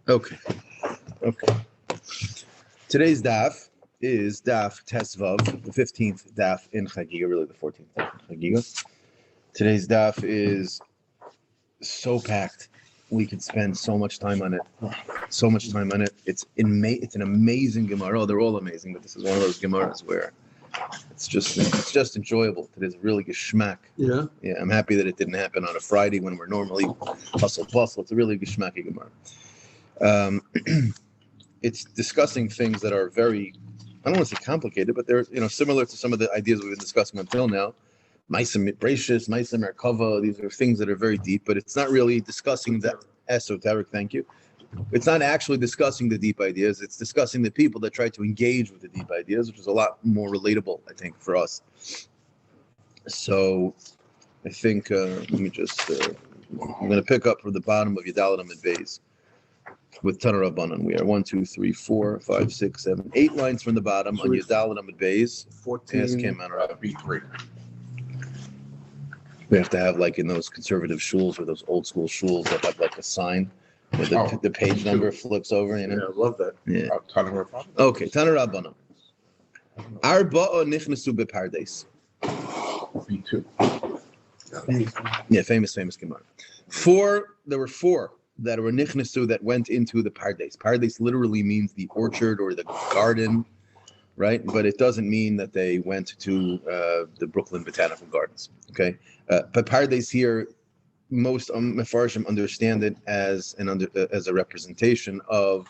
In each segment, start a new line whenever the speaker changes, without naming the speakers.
Okay. Today's daf is daf Tesvav, the 15th daf in Chagiga, really the 14th daf in Chagiga. Today's daf is so packed. We could spend so much time on it. It's an amazing Gemara. Oh, they're all amazing, but this is one of those Gemaras where it's just enjoyable. Today's really geschmack.
Yeah.
Yeah, I'm happy that it didn't happen on a Friday when we're normally hustle bustle. It's a really geschmacky Gemara. It's discussing things that are very, I don't want to say complicated, but they're similar to some of the ideas we've been discussing until now. Ma'aseh Midrashis, Ma'aseh Merkava, these are things that are very deep, but it's not really discussing the esoteric. Thank you. It's not actually discussing the deep ideas. It's discussing the people that try to engage with the deep ideas, which is a lot more relatable, I think, for us. So I think, let me just, I'm going to pick up from the bottom of Yadalat Amid Beis. With Tanur Rabbanan, we are 1, 2, 3, 4, 5, 6, 7, 8 lines from the bottom on Yadalat Amid Beis.
14.
Ask him on
B3.
We have to have, like, in those conservative shuls or those old school shuls that have like a sign where the page number flips over.
Yeah, I love that.
Yeah.
Tanur Rabbanan.
Okay, Tanur Rabbanan. Arba'a nichnasu bepardes.
B2.
Yeah, famous Gemara. There were four that were nichnasu that went into the pardes. Pardes literally means the orchard or the garden, right? But it doesn't mean that they went to the Brooklyn Botanical Gardens. Okay, but pardes here, most Mefarshim understand it as a representation of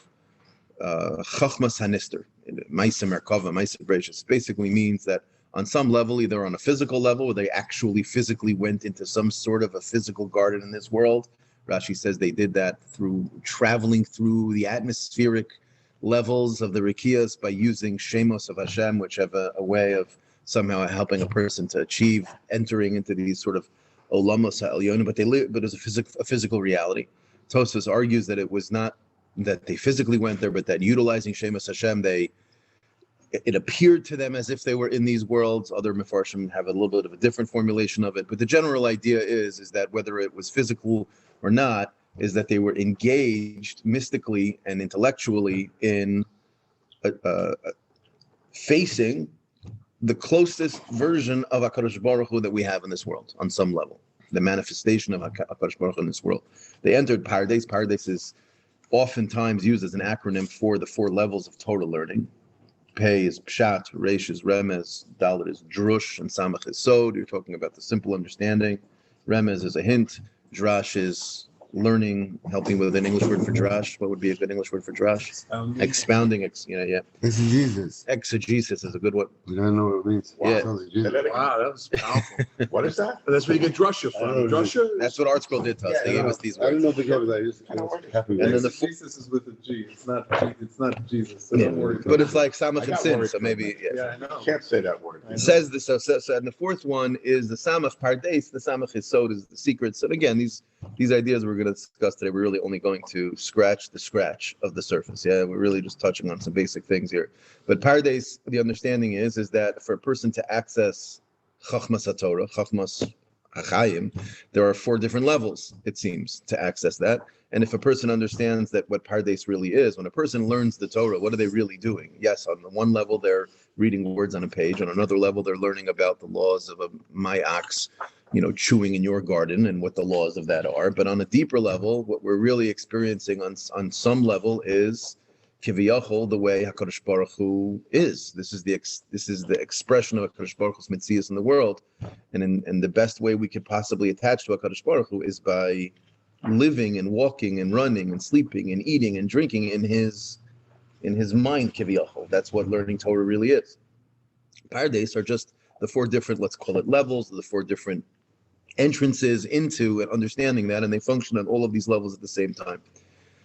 Chachmas Hanister, Ma'aseh Merkava, Ma'aseh Bereishis. Basically means that on some level, either on a physical level, where they actually physically went into some sort of a physical garden in this world. Rashi says they did that through traveling through the atmospheric levels of the Rikiyas by using Shemos of Hashem, which have a way of somehow helping a person to achieve entering into these sort of Olamos HaElyonim, but as a physical reality. Tosfos argues that it was not that they physically went there, but that utilizing Shemos Hashem, it appeared to them as if they were in these worlds. Other Mefarshim have a little bit of a different formulation of it, but the general idea is that whether it was physical or not, is that they were engaged mystically and intellectually in facing the closest version of HaKadosh Baruch Hu that we have in this world on some level, the manifestation of HaKadosh Baruch Hu in this world. They entered Pardes. Pardes is oftentimes used as an acronym for the 4 levels of Torah learning. Pei is Pshat, Reish is Remez, Dalet is Drush, and Samach is Sod. You're talking about the simple understanding. Remez is a hint. Drash is learning, helping with an English word for drash. What would be a good English word for drash? Expounding.
Exegesis.
Exegesis is a good one.
You don't know what it means.
Yeah.
Wow, that was powerful.
What is that?
That's where you get drusha from. Drusha?
That's what Art Scroll did to us. They gave us these
I don't
words.
know if it was I just happy with
And
it.
then the
Jesus is with a G. It's not Jesus. So
Yeah,
don't worry.
but it's like Samach
I
and
got
Sin,
worried
so
for a
maybe
minute.
yes.
Yeah, I know.
Can't say that word.
It says this. So, and the fourth one is the Samach Pardes. The Samach Yisod is the secrets. And again, these ideas we're going to discuss today, we're really only going to scratch of the surface. Yeah, we're really just touching on some basic things here. But Pardes, the understanding is that for a person to access Chachmas HaTorah, Chachmas HaChayim, there are 4 different levels, it seems, to access that. And if a person understands that what Pardes really is, when a person learns the Torah, what are they really doing? Yes, on the one level, they're reading words on a page. On another level, they're learning about the laws of a ox, chewing in your garden and what the laws of that are. But on a deeper level, what we're really experiencing on some level is Kiviyachol, the way HaKadosh Baruch Hu is. This is the expression of HaKadosh Baruch Hu's Metzias in the world. And the best way we could possibly attach to HaKadosh Baruch Hu is by living and walking and running and sleeping and eating and drinking in his mind, Kiviyachol. That's what learning Torah really is. Pardes are just the 4 different, let's call it levels, the 4 different entrances into and understanding that, and they function on all of these levels at the same time.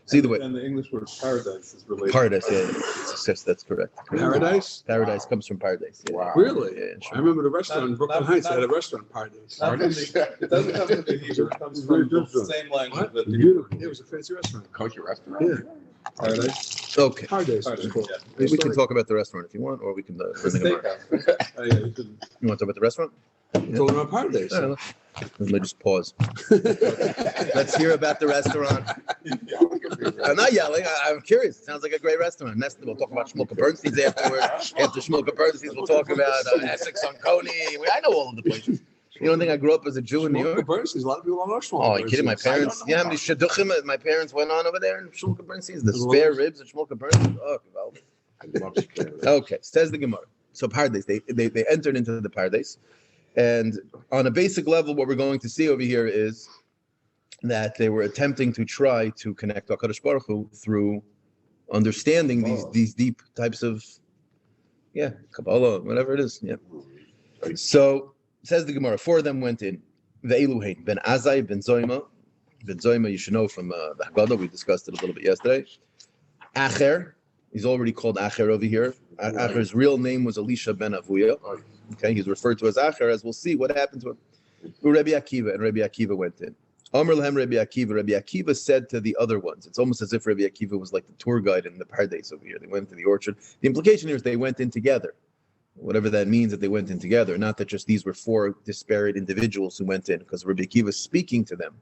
So either way,
And the English word paradise is related.
Paradise, yeah, yes, that's correct.
Paradise?
Paradise comes from Paradise. Yeah.
Wow.
Really?
Yeah,
I
sure.
remember the restaurant in Brooklyn
Not-
Heights. They
not-
had a restaurant, Paradise.
Not from the- It doesn't come from the Hebrew. It comes from the same language. that the-
Beautiful. It was a fancy restaurant.
Kosher restaurant?
Yeah.
Paradise.
Okay,
Paradise was cool.
we can talk about the restaurant if you want, or we can.
The steakhouse. Oh, yeah, you could-
You want to talk about the restaurant?
Talking about Paradise.
Let me just pause. Let's hear about the restaurant. I'm not yelling. I'm curious. It sounds like a great restaurant. We'll talk about Shmuel Bernstein's afterward. After Shmuel Bernstein's, we'll talk about Essex on Coney. I know all of the places. You don't think I grew up as a Jew in New York?
Bernstein's, a lot of people don't know Shmuel.
Oh, you kidding? My parents, you know how many shidduchim my parents went on over there in Shmuel Bernstein's? The spare ribs at Shmuel Bernstein's? Oh, well. Okay, says the Gemara. So Pardes, they entered into the Pardes. And on a basic level, what we're going to see over here is that they were attempting to try to connect to HaKadosh Baruch Hu through understanding these deep types of, Kabbalah, whatever it is. Yeah. So, says the Gemara, 4 of them went in. The Eluhain, Ben Azai, Ben Zoima. Ben Zoima, you should know from the Haggadah. We discussed it a little bit yesterday. Acher, he's already called Acher over here. Acher's real name was Elisha ben Avuya. Okay, he's referred to as Acher, as we'll see what happened to him. Rabbi Akiva, and Rabbi Akiva went in. Amr Lahem Rabbi Akiva said to the other ones, it's almost as if Rabbi Akiva was like the tour guide in the Pardes over here. They went into the orchard. The implication here is they went in together. Whatever that means, that they went in together. Not that just these were 4 disparate individuals who went in, because Rabbi Akiva is speaking to them,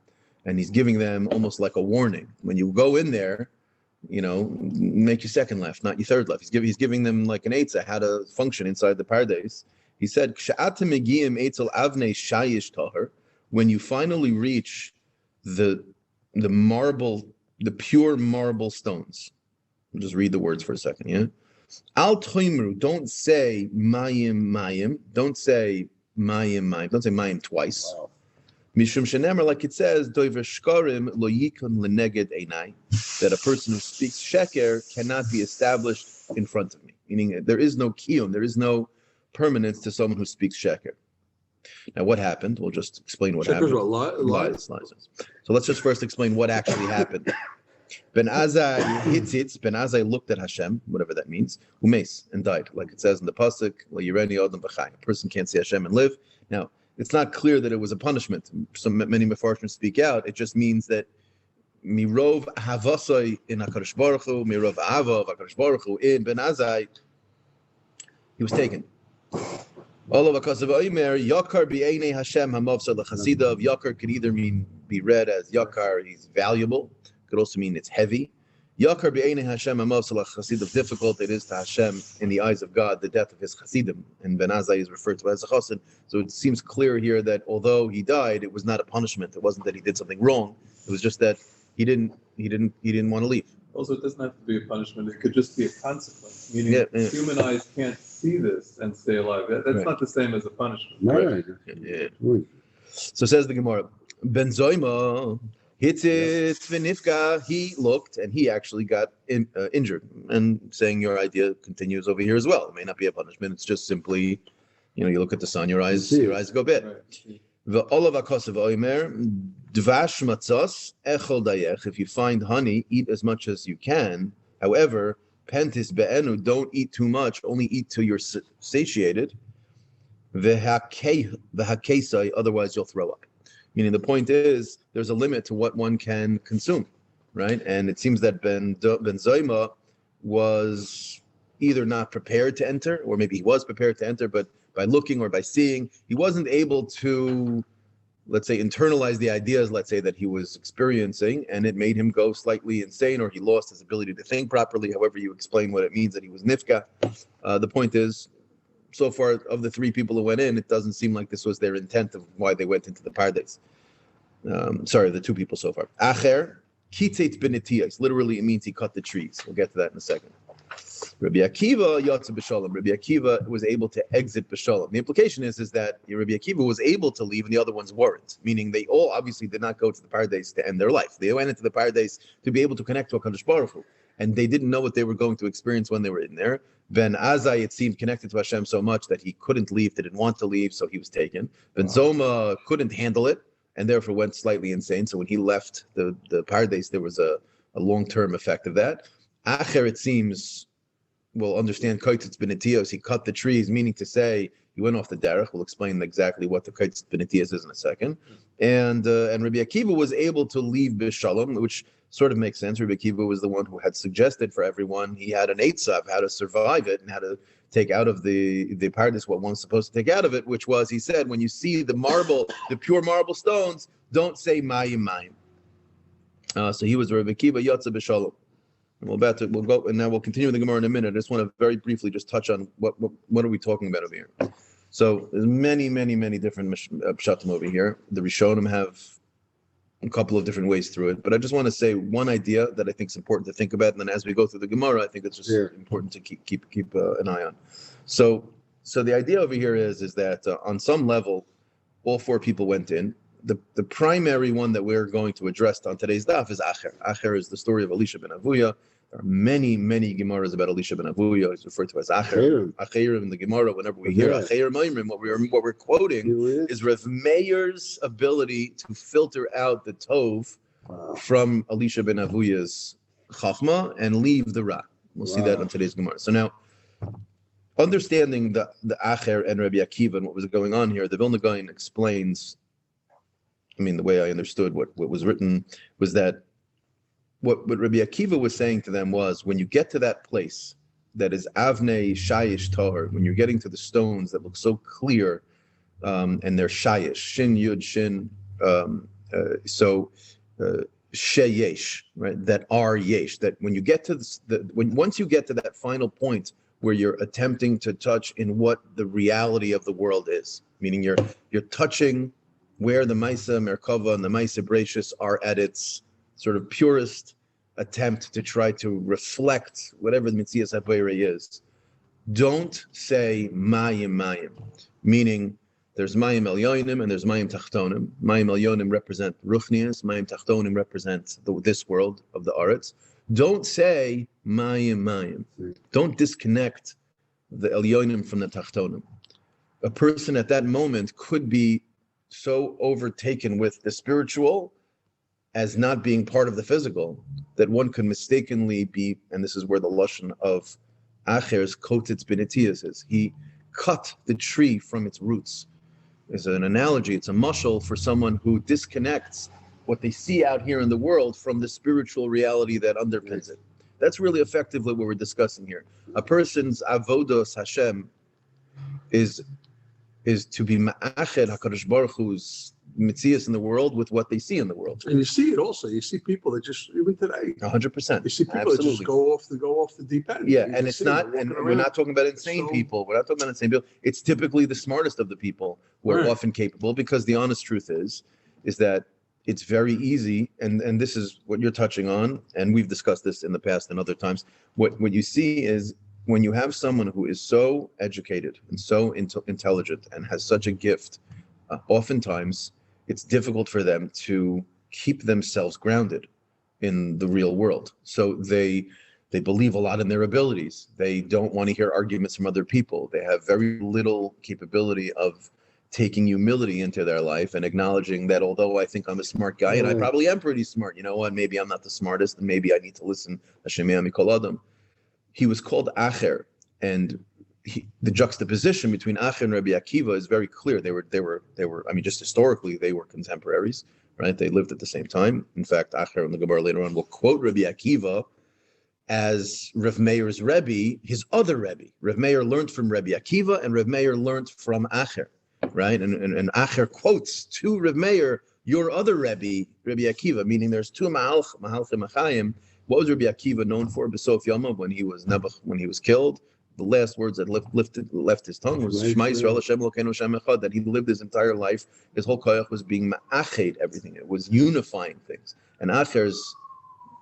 and he's giving them almost like a warning. When you go in there, make your second left, not your third left. He's giving them like an eitzah, how to function inside the Pardes. He said, when you finally reach the pure marble stones. I'll just read the words for a second, yeah? Al toimru, don't say mayim. Don't say mayim. Don't say mayim twice. Wow. Mishum shenemar, like it says, doiver shkarim lo yikun leneged einai, that a person who speaks sheker cannot be established in front of me. Meaning there is no kiyum, there is no permanence to someone who speaks sheker. Now, what happened? We'll just explain what happened. Lies. So let's just first explain what actually happened. Ben Azai hitzitz. Ben Azai looked at Hashem, whatever that means, umes, and died, like it says in the pasuk. A person can't see Hashem and live. Now, it's not clear that it was a punishment. Many mefarshim speak out. It just means that mirov havasai in HaKadosh Baruch Hu, mirov ava of HaKadosh Baruch Hu in Ben Azai, he was taken. All of Akasav Omer, Yakar B'Einei Hashem Hamavsa. The Chasida of Yakar could either be read as Yakar, he's valuable. Could also mean it's heavy. Yakar B'Einei Hashem Hamavsa. The Chasida, difficult it is to Hashem in the eyes of God, the death of his Chasidim. And Ben Azai is referred to as a Chassid. So it seems clear here that although he died, it was not a punishment. It wasn't that he did something wrong. It was just that he didn't want to leave.
Also, it doesn't have to be a punishment. It could just be a consequence. Meaning, human eyes can't see this and stay alive. That's not the same as a punishment.
Right.
So says the Gemara, Ben Zoima hits it v'nifka. He looked and he actually got injured. And saying your idea continues over here as well. It may not be a punishment. It's just simply, you look at the sun, your eyes go bad. Right. If you find honey, eat as much as you can. However, pentis be'enu, don't eat too much, only eat till you're satiated. Otherwise you'll throw up. Meaning the point is, there's a limit to what one can consume, right? And it seems that Ben Zoima was either not prepared to enter, or maybe he was prepared to enter, but by looking or by seeing, he wasn't able to, let's say, internalize the ideas, let's say, that he was experiencing, and it made him go slightly insane, or he lost his ability to think properly, however you explain what it means that he was nifka. The point is, so far, of the 3 people who went in, it doesn't seem like this was their intent of why they went into the Pardes. The 2 people so far. Acher, kitzet benetiyas. Literally, it means he cut the trees. We'll get to that in a second. Rabbi Akiva yatsa b'shalom. Rabbi Akiva was able to exit b'shalom. The implication is that Rabbi Akiva was able to leave and the other ones weren't. Meaning they all obviously did not go to the Pardes to end their life. They went into the Pardes to be able to connect to HaKadosh Baruch Hu. And they didn't know what they were going to experience when they were in there. Ben Azai, it seemed, connected to Hashem so much that he couldn't leave, didn't want to leave, so he was taken. Ben Zoma couldn't handle it and therefore went slightly insane. So when he left the Pardes, there was a long-term effect of that. Acher, it seems, we'll understand Koitzitz Benetios, he cut the trees, meaning to say he went off the derech. We'll explain exactly what the Koitzitz Benetios is in a second. And Rabbi Akiva was able to leave B'Shalom, which sort of makes sense. Rabbi Akiva was the one who had suggested for everyone. He had an eitzah of how to survive it and how to take out of the Pardes what one's supposed to take out of it, which was, he said, when you see the pure marble stones, don't say mayim mayim. So he was Rabbi Akiva Yotze B'Shalom. And we'll go, and now we'll continue the Gemara in a minute. I just want to very briefly just touch on what are we talking about over here. So there's many different pshatim over here. The Rishonim have a couple of different ways through it, but I just want to say one idea that I think is important to think about, and then as we go through the Gemara, I think it's just important to keep an eye on. So the idea over here is that on some level, all four people went in. The primary one that we're going to address on today's daf is Acher. Acher is the story of Elisha ben Avuya. There are many Gemaras about Elisha ben Avuya. It's referred to as Acher. Acher in the Gemara. Whenever we hear Acher Maimrim, what we're quoting is Rav Meir's ability to filter out the tov from Elisha ben Avuya's chachma and leave the ra. We'll see that on today's Gemara. So now, understanding the Acher and Rabbi Akiva and what was going on here, the Vilna Gaon explains. I mean, the way I understood what was written was that what Rabbi Akiva was saying to them was, when you get to that place that is Avnei Shayish Tahor, when you're getting to the stones that look so clear, and they're Shayish, Shin Yud Shin, Sheyesh, right? That are Yesh. That when you get to once you get to that final point where you're attempting to touch in what the reality of the world is, meaning you're touching where the Maisa Merkava and the Maisa Bracious are at its sort of purest attempt to try to reflect whatever the Mitzias HaVeirah is. Don't say Mayim, meaning there's Mayim Elyonim and there's Mayim Tachtonim. Mayim Elyonim represent Ruchnias, Mayim Tachtonim represent this world of the Aretz. Don't say Mayim. Don't disconnect the Elyonim from the Tachtonim. A person at that moment could be so overtaken with the spiritual as not being part of the physical that one could mistakenly be, and this is where the lashon of Acher's kotitz benetias is. He cut the tree from its roots. It's an analogy, it's a mashal for someone who disconnects what they see out here in the world from the spiritual reality that underpins it. That's really effectively what we're discussing here. A person's avodos Hashem is to be ma'ached HaKadosh Baruch Hu's mitzias in the world with what they see in the world.
And you see it also. You see people that just, even today,
100%.
you see people that just go off the deep end.
Yeah, and it's not, and we're not talking about insane people. We're not talking about insane people. It's typically the smartest of the people who are often capable, because the honest truth is that it's very easy, and this is what you're touching on, and we've discussed this in the past and other times. What you see is, when you have someone who is so educated and so intelligent and has such a gift, oftentimes it's difficult for them to keep themselves grounded in the real world. So they believe a lot in their abilities. They don't want to hear arguments from other people. They have very little capability of taking humility into their life and acknowledging that although I think I'm a smart guy, and I probably am pretty smart, you know what, maybe I'm not the smartest, and maybe I need to listen. Hashem Mikol Adam. He was called Acher, and the juxtaposition between Acher and Rabbi Akiva is very clear. They were. I mean, just historically, they were contemporaries, right? They lived at the same time. In fact, Acher in the Gemara later on will quote Rabbi Akiva as Rav Meir's Rebbe, his other Rebbe. Rav Meir learned from Rabbi Akiva, and Rav Meir learned from Acher, right? And Acher quotes to Rav Meir, your other Rebbe, Rabbi Akiva, meaning there's two Mahalchim Achayim. What was Rabbi Akiva known for? Besof Yamav, when he was killed, the last words that left his tongue was Shema Yisrael Hashem Elokeinu Hashem Echad. That he lived his entire life, his whole koyach was being ma'ached everything. It was unifying things. And Acher's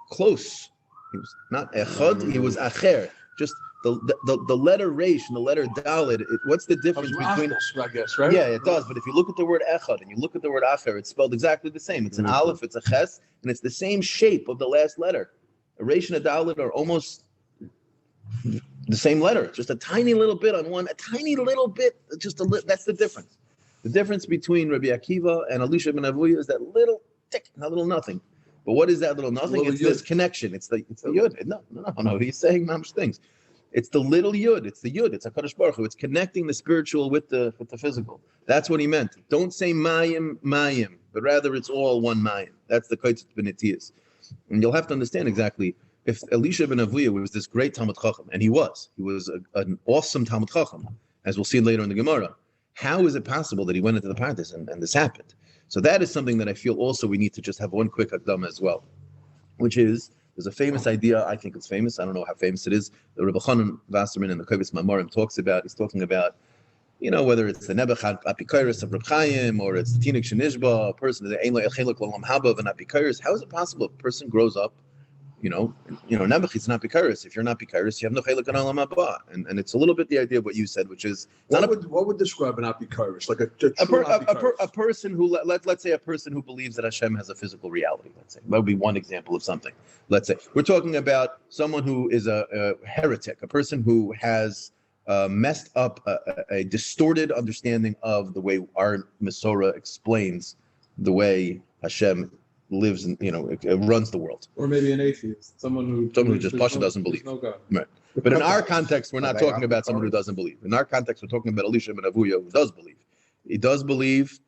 close. He was not echad. He was acher. Just the letter reish and the letter dalid. What's the difference between?
I guess, right?
Yeah, it does. But if you look at the word echad and you look at the word acher, it's spelled exactly the same. It's an aleph, it's a ches, and it's the same shape of the last letter. A reish and a dalid are almost the same letter, just a tiny little bit on one, a tiny little bit, that's the difference. The difference between Rabbi Akiva and Elisha ben Avuya is that little tick, that little nothing. But what is that little nothing? It's this connection. It's the yud. No. He's saying mamish things. It's the little yud. It's the yud. It's HaKadosh Baruch Hu. It's connecting the spiritual with the physical. That's what he meant. Don't say mayim, but rather it's all one mayim. That's the kaitzit benetias. And you'll have to understand exactly. If Elisha ben Avuya was this great Talmud Chacham, and he was an awesome Talmud Chacham, as we'll see later in the Gemara, how is it possible that he went into the Pardes and this happened? So that is something that I feel also we need to just have one quick Hakdama as well. which is, there's a famous idea, I think it's famous, I don't know how famous it is, the Rebbe Chanan Wasserman in the Kovetz Mamarim talks about, he's talking about, whether it's the Nebuch Apikairis of Reb Chaim, or it's the Tinik Shenishba, a person that ain't like a Chelek L'Olam Haba of an Apikairis. How is it possible a person grows up, Nebuch is not Apikairis. If you're not Apikairis, you have no Chelek in Olam Haba. And it's a little bit the idea of what you said, which is
what would describe an apikairis? Like
a person who let's say a person who believes that Hashem has a physical reality. Let's say that would be one example of something. Let's say we're talking about someone who is a heretic, a person who has messed up a distorted understanding of the way our Masorah explains the way Hashem lives and runs the world.
Or maybe an atheist, someone who
just Pasha doesn't believe.
No God.
Right. But in our context, we're not talking about someone who doesn't believe. In our context, we're talking about Elisha ben Avuya who does believe. He does believe.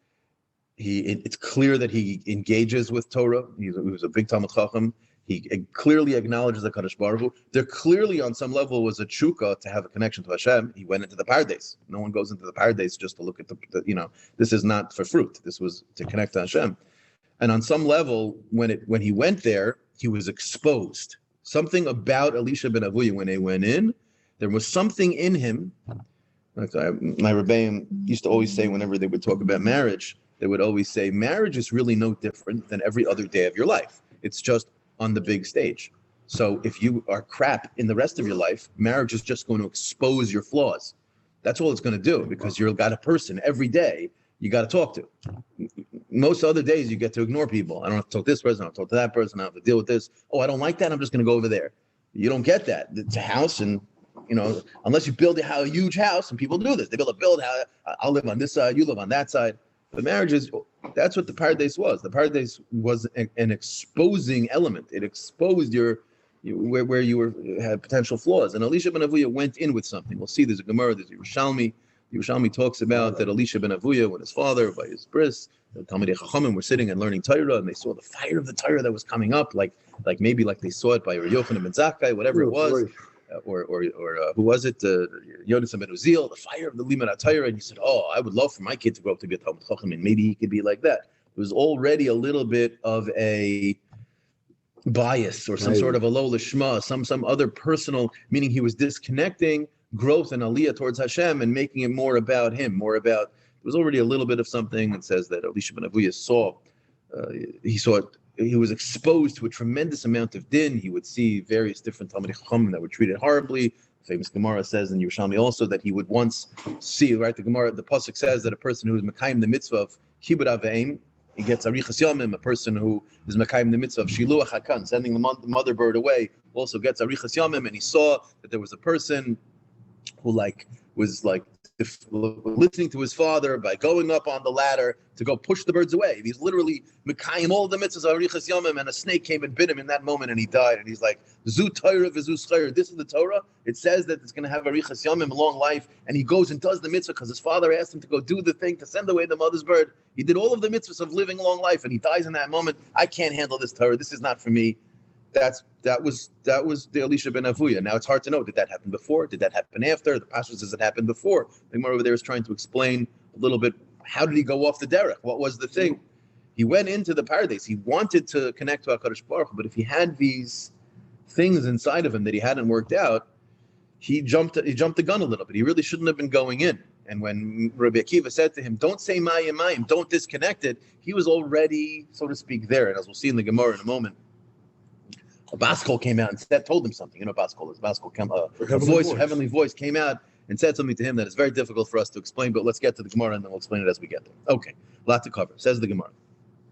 It's clear that he engages with Torah. He was a big Talmud Chacham. He clearly acknowledges the Kadosh Baruch Hu. There clearly, on some level, was a tshuka to have a connection to Hashem. He went into the Pardes. No one goes into the Pardes just to look at this is not for fruit. This was to connect to Hashem. And on some level, when he went there, he was exposed. Something about Elisha ben Avuya, when they went in, there was something in him. My Rebbeim used to always say, whenever they would talk about marriage, they would always say, marriage is really no different than every other day of your life. It's just on the big stage. So if you are crap in the rest of your life, marriage is just going to expose your flaws. That's all it's going to do, because you've got a person every day you got to talk to. Most other days you get to ignore people. I don't have to talk to this person, I don't have to talk to that person, I don't have to deal with this. Oh, I don't like that, I'm just going to go over there. You don't get that. It's a house, and unless you build a huge house, and people do this. They build a house, I'll live on this side, you live on that side. But marriage that's what the Pardes was. The Pardes was an exposing element. It exposed where you had potential flaws. And Elisha ben Avuya went in with something. We'll see there's a Gemara, there's a Yerushalmi. The Yerushalmi talks about that Elisha ben Avuya, when his father, by his bris, the Talmidei Chachamim were sitting and learning Torah, and they saw the fire of the Torah that was coming up, like maybe they saw it by Yochanan ben Zakkai, whatever it was. Or who was it? Yonis ben Uziel, the fire of the Limud HaTorah, and he said, "Oh, I would love for my kid to grow up to be a Talmud Chacham, and maybe he could be like that." It was already a little bit of a bias or some sort of a lo lishma, some other personal, meaning he was disconnecting growth and aliyah towards Hashem and making it more about him, There was already a little bit of something that says that Elisha ben Avuya he was exposed to a tremendous amount of din. He would see various different Talmidei Chachamim that were treated horribly. The famous Gemara says in Yerushalmi also that he would once see, right? The Pasuk says that a person who is Mekayim the mitzvah of Kibud Aveim, he gets Arichas Yomim. A person who is Mekayim the mitzvah of Shiluach Hakan, sending the mother bird away, also gets Arichas Yomim. And he saw that there was a person who was listening to his father by going up on the ladder to go push the birds away. He's literally Mekayim all the mitzvahs of Arichas Yomim, and a snake came and bit him in that moment, and he died. And he's like, Zu Torah v'zu Schayr. This is the Torah. It says that it's going to have Arichas Yomim, a long life, and he goes and does the mitzvah because his father asked him to go do the thing to send away the mother's bird. He did all of the mitzvahs of living a long life, and he dies in that moment. I can't handle this Torah. This is not for me. That was the Elisha ben Avuya. Now it's hard to know, did that happen before? Did that happen after? The Pasha says it happened before. The Gemara over there is trying to explain a little bit, how did he go off the derech? What was the thing? He went into the Pardes. He wanted to connect to HaKadosh Baruch Hu, but if he had these things inside of him that he hadn't worked out, he jumped the gun a little bit. He really shouldn't have been going in. And when Rabbi Akiva said to him, don't say Mayim Mayim, don't disconnect it, he was already, so to speak, there. And as we'll see in the Gemara in a moment, a Baskol came out and told him something. You know what Baskol is? Baskol came, a heavenly voice came out and said something to him that is very difficult for us to explain, but let's get to the Gemara and then we'll explain it as we get there. Okay, a lot to cover. Says the Gemara.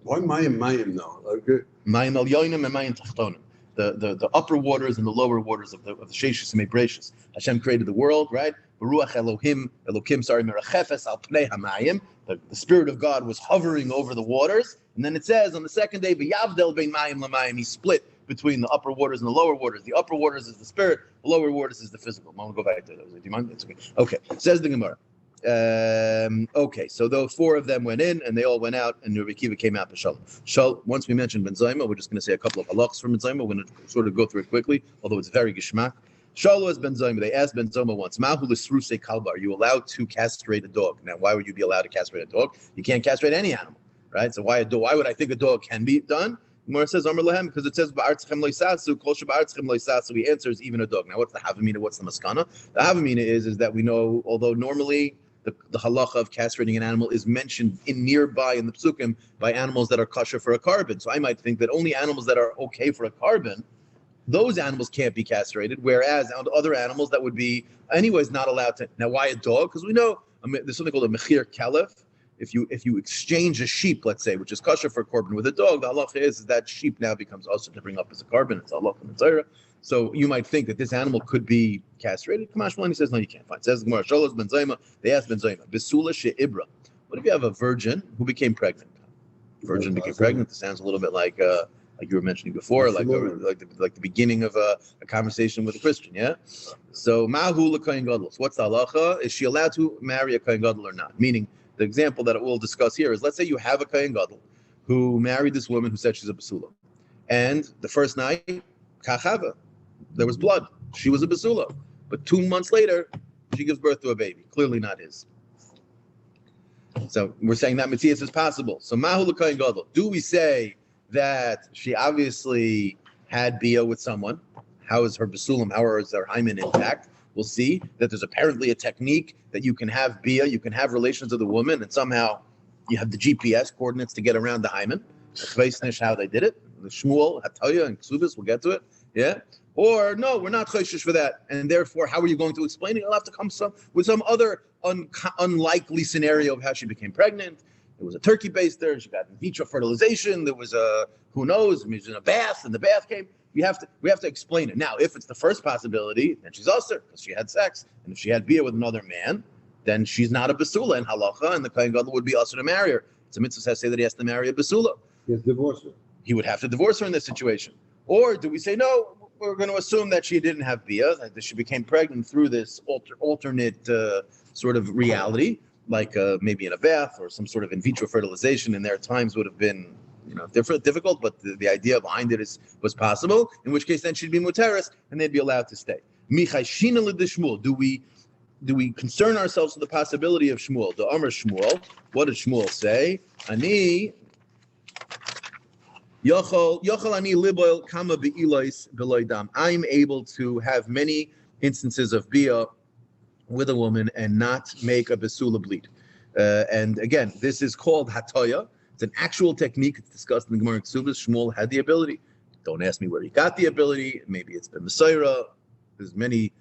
Why Mayim though? Okay.
Mayim al yoinim and Mayim tachtonim. The upper waters and the lower waters of the Sheshis and Mebreshis. Hashem created the world, right? Baruch Elohim merachefes al pnei hamayim. The Spirit of God was hovering over the waters, and then it says on the second day, v'yavdel bein mayim lamayim. He split between the upper waters and the lower waters. The upper waters is the spirit, the lower waters is the physical. I'm going to go back to those. Do you mind? It's okay. Okay, says the Gemara. Okay, so those four of them went in and they all went out, and Rabbi Akiva came out b'shalom. Once we mentioned Ben Zayma, we're just going to say a couple of halachas from Ben Zayma. We're going to sort of go through it quickly, although it's very gishmak. Shalom as Ben Zayma. They asked Ben Zayma once, Mahu l'srusei kalba, are you allowed to castrate a dog? Now, why would you be allowed to castrate a dog? You can't castrate any animal, right? So why would I think a dog can be done? Gemara says Amar Lahem because it says Ba'artzchem loisasu, kol sheba'artzchem loisasu. He answers even a dog. Now, what's the havamina? What's the maskana? The havamina is that we know, although normally the halacha of castrating an animal is mentioned in nearby in the psukim by animals that are kosher for a carbon. So I might think that only animals that are okay for a carbon, those animals can't be castrated, whereas other animals that would be anyways not allowed to. Now, why a dog? Because we know there's something called a mechir kalef. If you exchange a sheep, let's say, which is kosher for a carbon with a dog, the halacha is that sheep now becomes also to bring up as a carbon. It's halacha and tzayra. So you might think that this animal could be castrated. Kamash Malani says no, you can't. Fine. It says Gemara Sholos ben Zayma. They asked ben Zayma, Besula she'ibra. What if you have a virgin who became pregnant? Virgin became pregnant. This sounds a little bit like you were mentioning before, like the beginning of a conversation with a Christian, yeah? So, Mahu l'kohen gadol. So what's the halacha? Is she allowed to marry a kohen gadol or not? Meaning, the example that we'll discuss here is, let's say you have a kohen gadol who married this woman who said she's a basula. And the first night, kachava, there was blood. She was a basula. But 2 months later, she gives birth to a baby. Clearly not his. So we're saying that Matthias is possible. So, Mahu l'kohen gadol. Do we say that she obviously had bia with someone? How is her basulam? How is her hymen intact? We'll see that there's apparently a technique that you can have bia, you can have relations with a woman, and somehow you have the GPS coordinates to get around the hymen. That's how they did it. The Shmuel, Hataya, and Ksubis, we'll get to it. Yeah. Or no, we're not chayshish for that, and therefore, how are you going to explain it? You'll have to come with some other unlikely scenario of how she became pregnant. There was a turkey baster. She got in vitro fertilization. There was a who knows? She was in a bath, and the bath came. We have to explain it. Now, if it's the first possibility, then she's usher because she had sex, and if she had bia with another man, then she's not a basula in halacha, and the kohen gadol would be usher to marry her. It's a mitzvah say that he has to marry a basula.
He has divorced her.
He would have to divorce her in this situation. Or do we say no? We're going to assume that she didn't have bia, that she became pregnant through this alternate sort of reality, like maybe in a bath or some sort of in vitro fertilization. And their times would have been, difficult, but the idea behind it was possible. In which case, then she'd be muteris, and they'd be allowed to stay. Michai shina l'dishmuel. Do we concern ourselves with the possibility of Shmuel? The Amar Shmuel. What did Shmuel say? Ani yochel ani liboil kama be'ilois beloidam. I'm able to have many instances of bia with a woman and not make a besula bleed. And again, this is called hatoya. It's an actual technique. It's discussed in the Gemara Ksubas. Shmuel had the ability. Don't ask me where he got the ability. Maybe it's been Messiah. There's many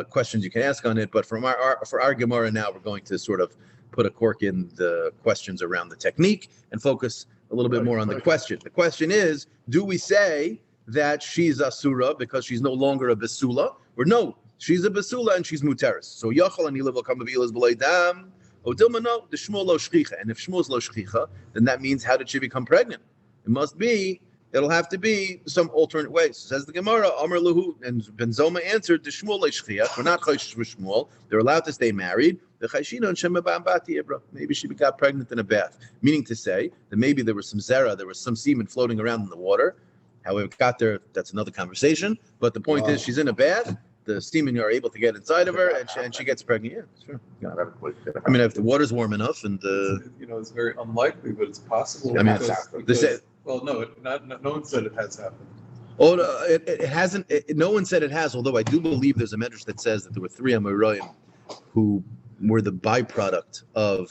questions you can ask on it. But for our Gemara now, we're going to sort of put a cork in the questions around the technique and focus a little bit more on the question. The question is, do we say that she's asura because she's no longer a besula? Or no, she's a besula and she's muteris. So yachal ani level kama v'ilas b'leidam. Odilma no, the Shmuel lo shchicha. And if Shmuel's lo shchicha, then that means how did she become pregnant? It'll have to be some alternate ways. Says the Gemara, Amar Lahu, and Ben Zoma answered, the Shmuel lo shchicha. We're not chayshish with Shmuel. They're allowed to stay married. The chayshina and shema ba'ambati ibra. Maybe she got pregnant in a bath. Meaning to say that maybe there was some zera, there was some semen floating around in the water. How it got there, that's another conversation. But the point is, she's in a bath. The semen are able to get inside of her, and she gets pregnant. Yeah, sure. Yeah. I mean, if the water's warm enough, and
it's very unlikely, but it's possible.
I mean,
no one said it has happened.
Oh, no, it hasn't. No one said it has. Although I do believe there's a medrash that says that there were 3 Amoraim who were the byproduct of.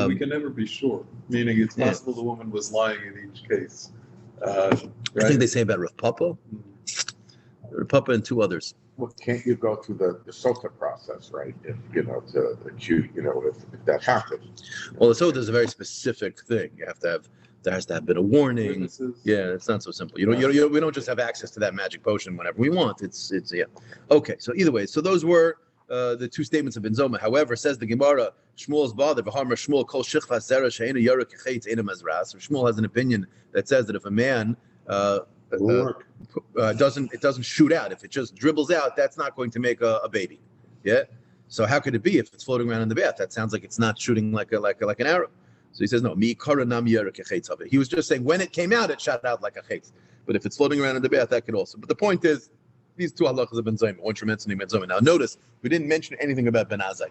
We can never be sure. Meaning, it's possible the woman was lying in each case. Right?
I
think they say about Rav Papa, and 2 others.
Well, can't you go through the SOTA process, right? If if that happens.
Well, the SOTA is a very specific thing. There has to have been a warning.
Witnesses.
Yeah, it's not so simple. We don't just have access to that magic potion whenever we want. It's yeah. Okay, so either way, so those were the 2 statements of Ben Zoma. However, says the Gemara, Shmuel's father, V'harmer Shmuel kol shichva zera she'ena yara kechetz ena mazras. So Shmuel has an opinion that says that if a man doesn't shoot out, if it just dribbles out, that's not going to make a baby. Yeah. So how could it be if it's floating around in the bath? That sounds like it's not shooting like an arrow. So he says no. Mi karanam yara kechetz of it. He was just saying when it came out, it shot out like a chetz. But if it's floating around in the bath, that could also. But the point is, these 2 halachas have been zayim. Once you're mentioning Ben Zoma. Now notice we didn't mention anything about Ben Azai.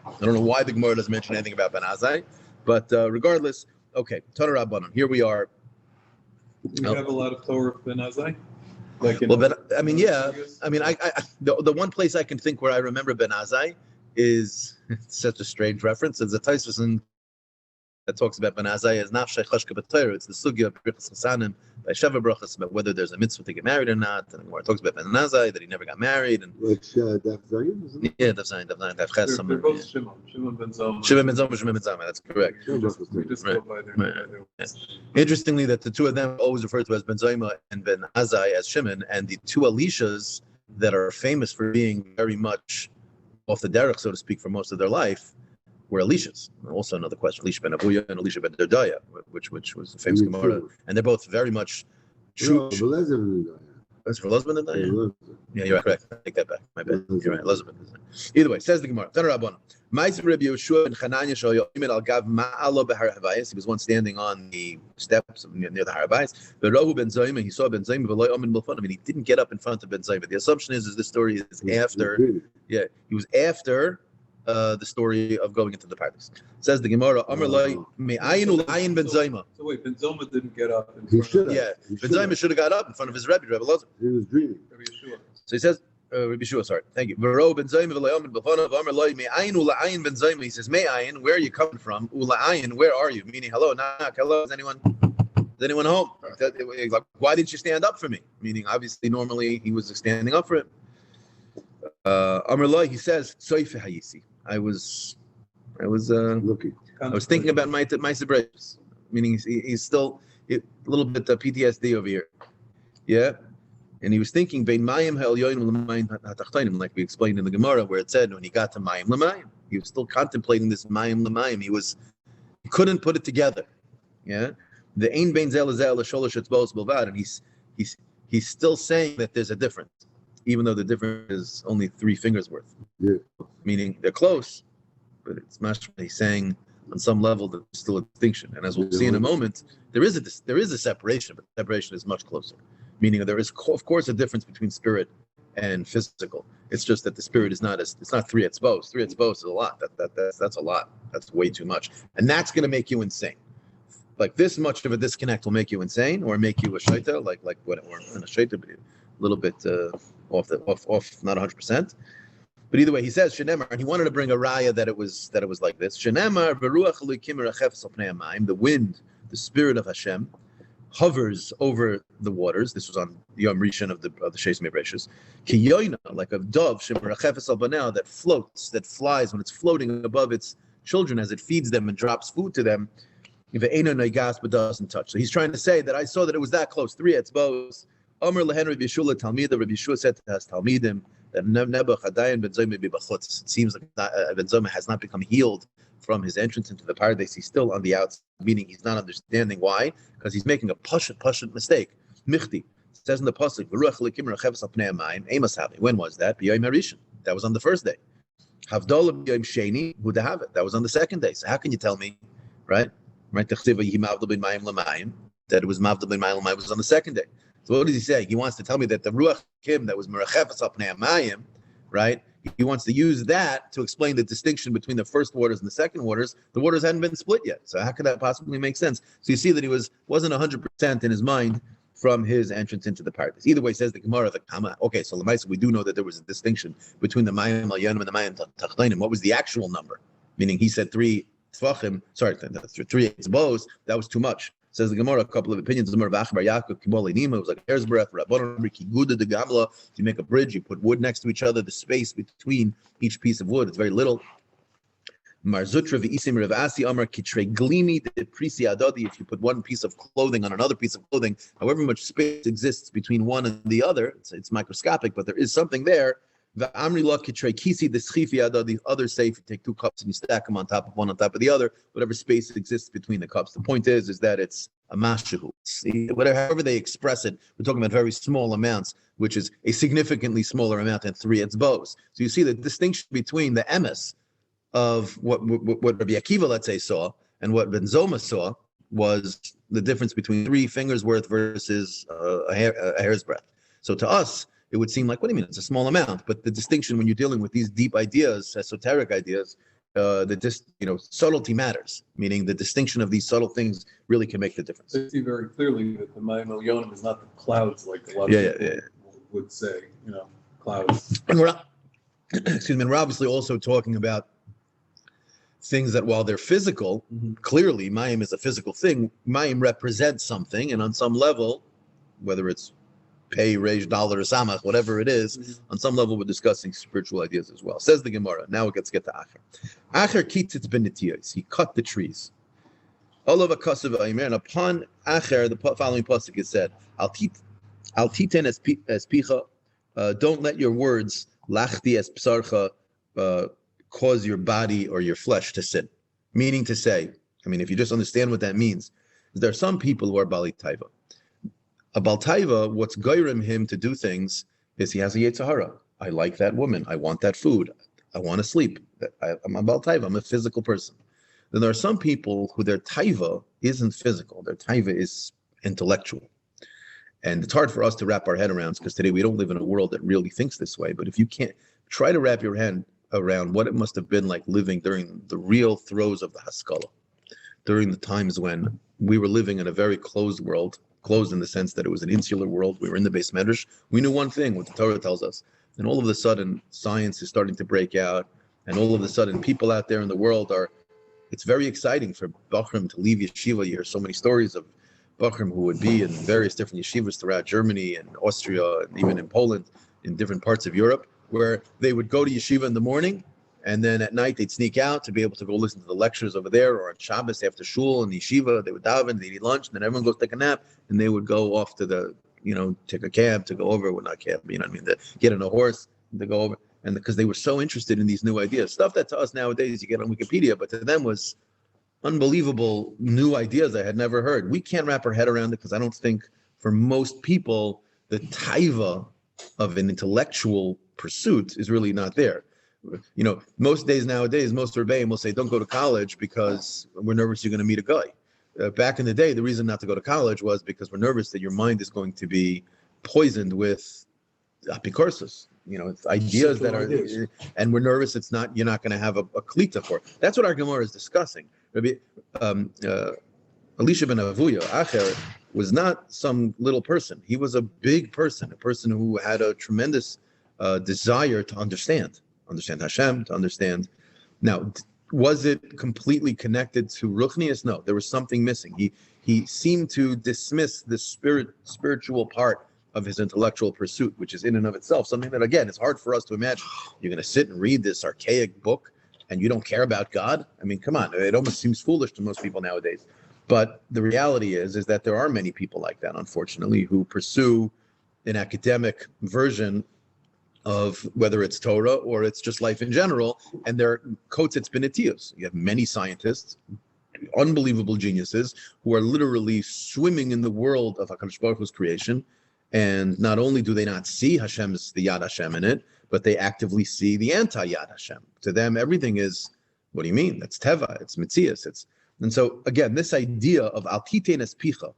I don't know why the Gemara doesn't mention anything about Ben Azai, but regardless, okay. Tana Rabbanan. Here we are.
We have a lot of Torah Ben Azai. Like
Well, but I mean, yeah. I mean, the one place I can think where I remember Ben Azai is such a strange reference. It's a Taisvus that talks about Ben Azai as Nafshay Chashka B'Torah. It's the sugya of Birchas Chasanim by Sheva Brachas about whether there's a mitzvah to get married or not. And it talks about Ben Azai that he never got married. And
Which Daf Zayin, isn't it?
yeah, Daf Ches.
They're both Shimon. Shimon Ben Zoma.
Shimon Ben Zoma. That's correct.
We just go by their
Interestingly, that the two of them are always referred to as Ben Zoma and Ben Azai as Shimon, and the two Elishas that are famous for being very much off the derech, so to speak, for most of their life, were Elishas. Also another question, Elisha ben Avuya and Elisha ben Derdaya, which was the famous Gemara, and they're both very much true. That's for Elizabeth. Yeah, you're correct. I take that back. My bad. You're right, Elizabeth. Either way, says the Gemara. He was once standing on the steps near the Harabais. He saw Ben Zayma, and he didn't get up in front of Ben Zayma. The assumption is this story is after. Yeah, he was after the story of going into the parties. Says the Gemara, Amar Lai, Me'ayin Ulayin Ben Zayma.
So wait, Ben Zoma didn't get up in
He
front
should
of
have.
Yeah, Ben Zayma should have got up in front of his Rebbe Lazar.
He was dreaming.
Rabbi Yeshua.
So he says, Rabbi Shua, sorry, thank you. V'ro Ben Zayma v'layom b'fanav Amar Lai, Me'ayin Ulayin Ben Zayma. He says, Me'ayin, where are you coming from? Ulayin, where are you? Meaning, hello, knock, hello, is anyone home? Like, why didn't you stand up for me? Meaning, obviously, normally he was standing up for him. Amar Lai, he says, Soife Hayisi. I was
Looking.
thinking about my Sebrachus, meaning he's still a little bit PTSD over here. Yeah. And he was thinking, Bein Mayim Ha'elyonim L'mayim Ha'tachtainim, like we explained in the Gemara, where it said when he got to Mayim L'mayim, he was still contemplating this Mayim L'mayim. He couldn't put it together. Yeah. The Ein Bein Zel Zel L'Sholosh Etzbos Bilvad, and he's still saying that there's a difference, even though the difference is only 3 fingers worth.
Yeah.
Meaning they're close, but it's much. He's saying on some level that there's still a distinction, and as we'll see in a moment, there is a separation, but the separation is much closer. Meaning there is of course a difference between spirit and physical. It's just that the spirit is not it's not 3 etzbos. 3 etzbos is a lot. That's a lot. That's way too much, and that's going to make you insane. Like this much of a disconnect will make you insane, or make you a shaita, like what, or in a shaita, but a little bit off, not 100%. But either way, he says Shenemar, and he wanted to bring a raya that it was like this. Shenemar beruach elikim rachefes al pnei hamayim. The wind, the spirit of Hashem, hovers over the waters. This was on Yom Rishon of the Sheis Mebreshus. Ki yoina, like a dove, shemerachefes al banel, that floats, that flies when it's floating above its children as it feeds them and drops food to them. Ve'eno neigas, but doesn't touch. So he's trying to say that I saw that it was that close. 3 etzbos. Amr lehen Rabbi Yeshua Talmida. Rabbi Yeshua said to us Talmidim that Nebuch Hadayan Ben Zoma b'bachutz. It seems like Ben Zoma has not become healed from his entrance into the paradise. He's still on the outside, meaning he's not understanding why, because he's making a pashut mistake. Michti says in the pasuk, "V'ruach elikim rachevas al pnei hamayim." Amos havi. When was that? B'yom harishon. That was on the first day. Havdalah b'yom sheni. Who to have it? That was on the second day. So how can you tell me, right? Right? That it was mavdal bin mayim lamayim was on the second day. So what does he say? He wants to tell me that the ruach kim that was merachefes al pnei hamayim, right? He wants to use that to explain the distinction between the first waters and the second waters. The waters hadn't been split yet, so how could that possibly make sense? So you see that he wasn't 100% in his mind from his entrance into the paradise. Either way, says the Gemara, the Kama. Okay, so Lamaisa, we do know that there was a distinction between the Mayim Al-Yanim and the Mayim Tachtainim. What was the actual number? Meaning he said 3 Tzvachim, 3 Etzbos, that was too much. Says the Gemara, a couple of opinions. It was like hair's breadth. You make a bridge, you put wood next to each other. The space between each piece of wood, it's very little. If you put one piece of clothing on another piece of clothing, however much space exists between one and the other, it's microscopic, but there is something there. The others say if you take 2 cups and you stack them on top of one on top of the other, whatever space exists between the cups. The point is that it's a mashahu. However they express it, we're talking about very small amounts, which is a significantly smaller amount than 3 etzbos. So you see the distinction between the emes of what Rabbi Akiva, let's say, saw and what Ben Zoma saw was the difference between 3 fingers worth versus a hair's breadth. So to us, it would seem like, what do you mean? It's a small amount. But the distinction when you're dealing with these deep ideas, esoteric ideas, subtlety matters, meaning the distinction of these subtle things really can make the difference.
I see very clearly that the Mayim Yonim is not the clouds like a lot of people would say, clouds.
And we're we're obviously also talking about things that while they're physical, clearly Mayim is a physical thing. Mayim represents something, and on some level, whether it's pay, rage, dollar, or samach, whatever it is, on some level we're discussing spiritual ideas as well. Says the Gemara. Now let's get to Acher. Acher kitzitz benetiyos. He cut the trees. Olav akasav aimer. And upon Acher, the following pasuk is said, Al titen es picha. Don't let your words lachti es psarcha cause your body or your flesh to sin. Meaning to say, if you just understand what that means, there are some people who are bali taiva. A Bal Taiva, what's goyrim him to do things is he has a Yetzer Hara. I like that woman. I want that food. I want to sleep. I'm a Bal Taiva. I'm a physical person. Then there are some people who their Taiva isn't physical. Their Taiva is intellectual. And it's hard for us to wrap our head around because today we don't live in a world that really thinks this way. But if you can't, try to wrap your head around what it must have been like living during the real throes of the Haskalah, during the times when we were living in a very closed world, closed in the sense that it was an insular world. We were in the Beis Medrash. We knew one thing, what the Torah tells us. And all of a sudden, science is starting to break out. And all of a sudden, people out there in the world it's very exciting for Bachrim to leave yeshiva. You hear so many stories of Bachrim who would be in various different yeshivas throughout Germany and Austria, and even in Poland, in different parts of Europe, where they would go to yeshiva in the morning, and then at night they'd sneak out to be able to go listen to the lectures over there, or on Shabbos after shul and yeshiva, they would daven, they'd eat lunch, and then everyone goes take a nap, and they would go off to take a cab to go over, well, not cab, to get on a horse to go over, and because they were so interested in these new ideas, stuff that to us nowadays you get on Wikipedia, but to them was unbelievable new ideas I had never heard. We can't wrap our head around it because I don't think for most people the taiva of an intellectual pursuit is really not there. Most days nowadays, most rebbeim will say, don't go to college because we're nervous you're going to meet a guy. Back in the day, the reason not to go to college was because we're nervous that your mind is going to be poisoned with apikorsus. It's ideas that are, and we're nervous you're not going to have a klita for it. That's what our Gemara is discussing. Elisha ben Avuya, Acher, was not some little person. He was a big person, a person who had a tremendous desire to understand Hashem, to understand. Now, was it completely connected to Ruchnius? No, there was something missing. He seemed to dismiss the spiritual part of his intellectual pursuit, which is in and of itself something that, again, it's hard for us to imagine. You're going to sit and read this archaic book and you don't care about God? Come on, it almost seems foolish to most people nowadays. But the reality is that there are many people like that, unfortunately, who pursue an academic version of whether it's Torah or it's just life in general, and they're kotzitz benetiyos. You have many scientists, unbelievable geniuses, who are literally swimming in the world of HaKadosh Baruch Hu's creation, and not only do they not see the Yad Hashem in it, but they actively see the anti-Yad Hashem. To them, everything is, what do you mean? That's Teva, it's Metzias, and so again, this idea of al titein es picha,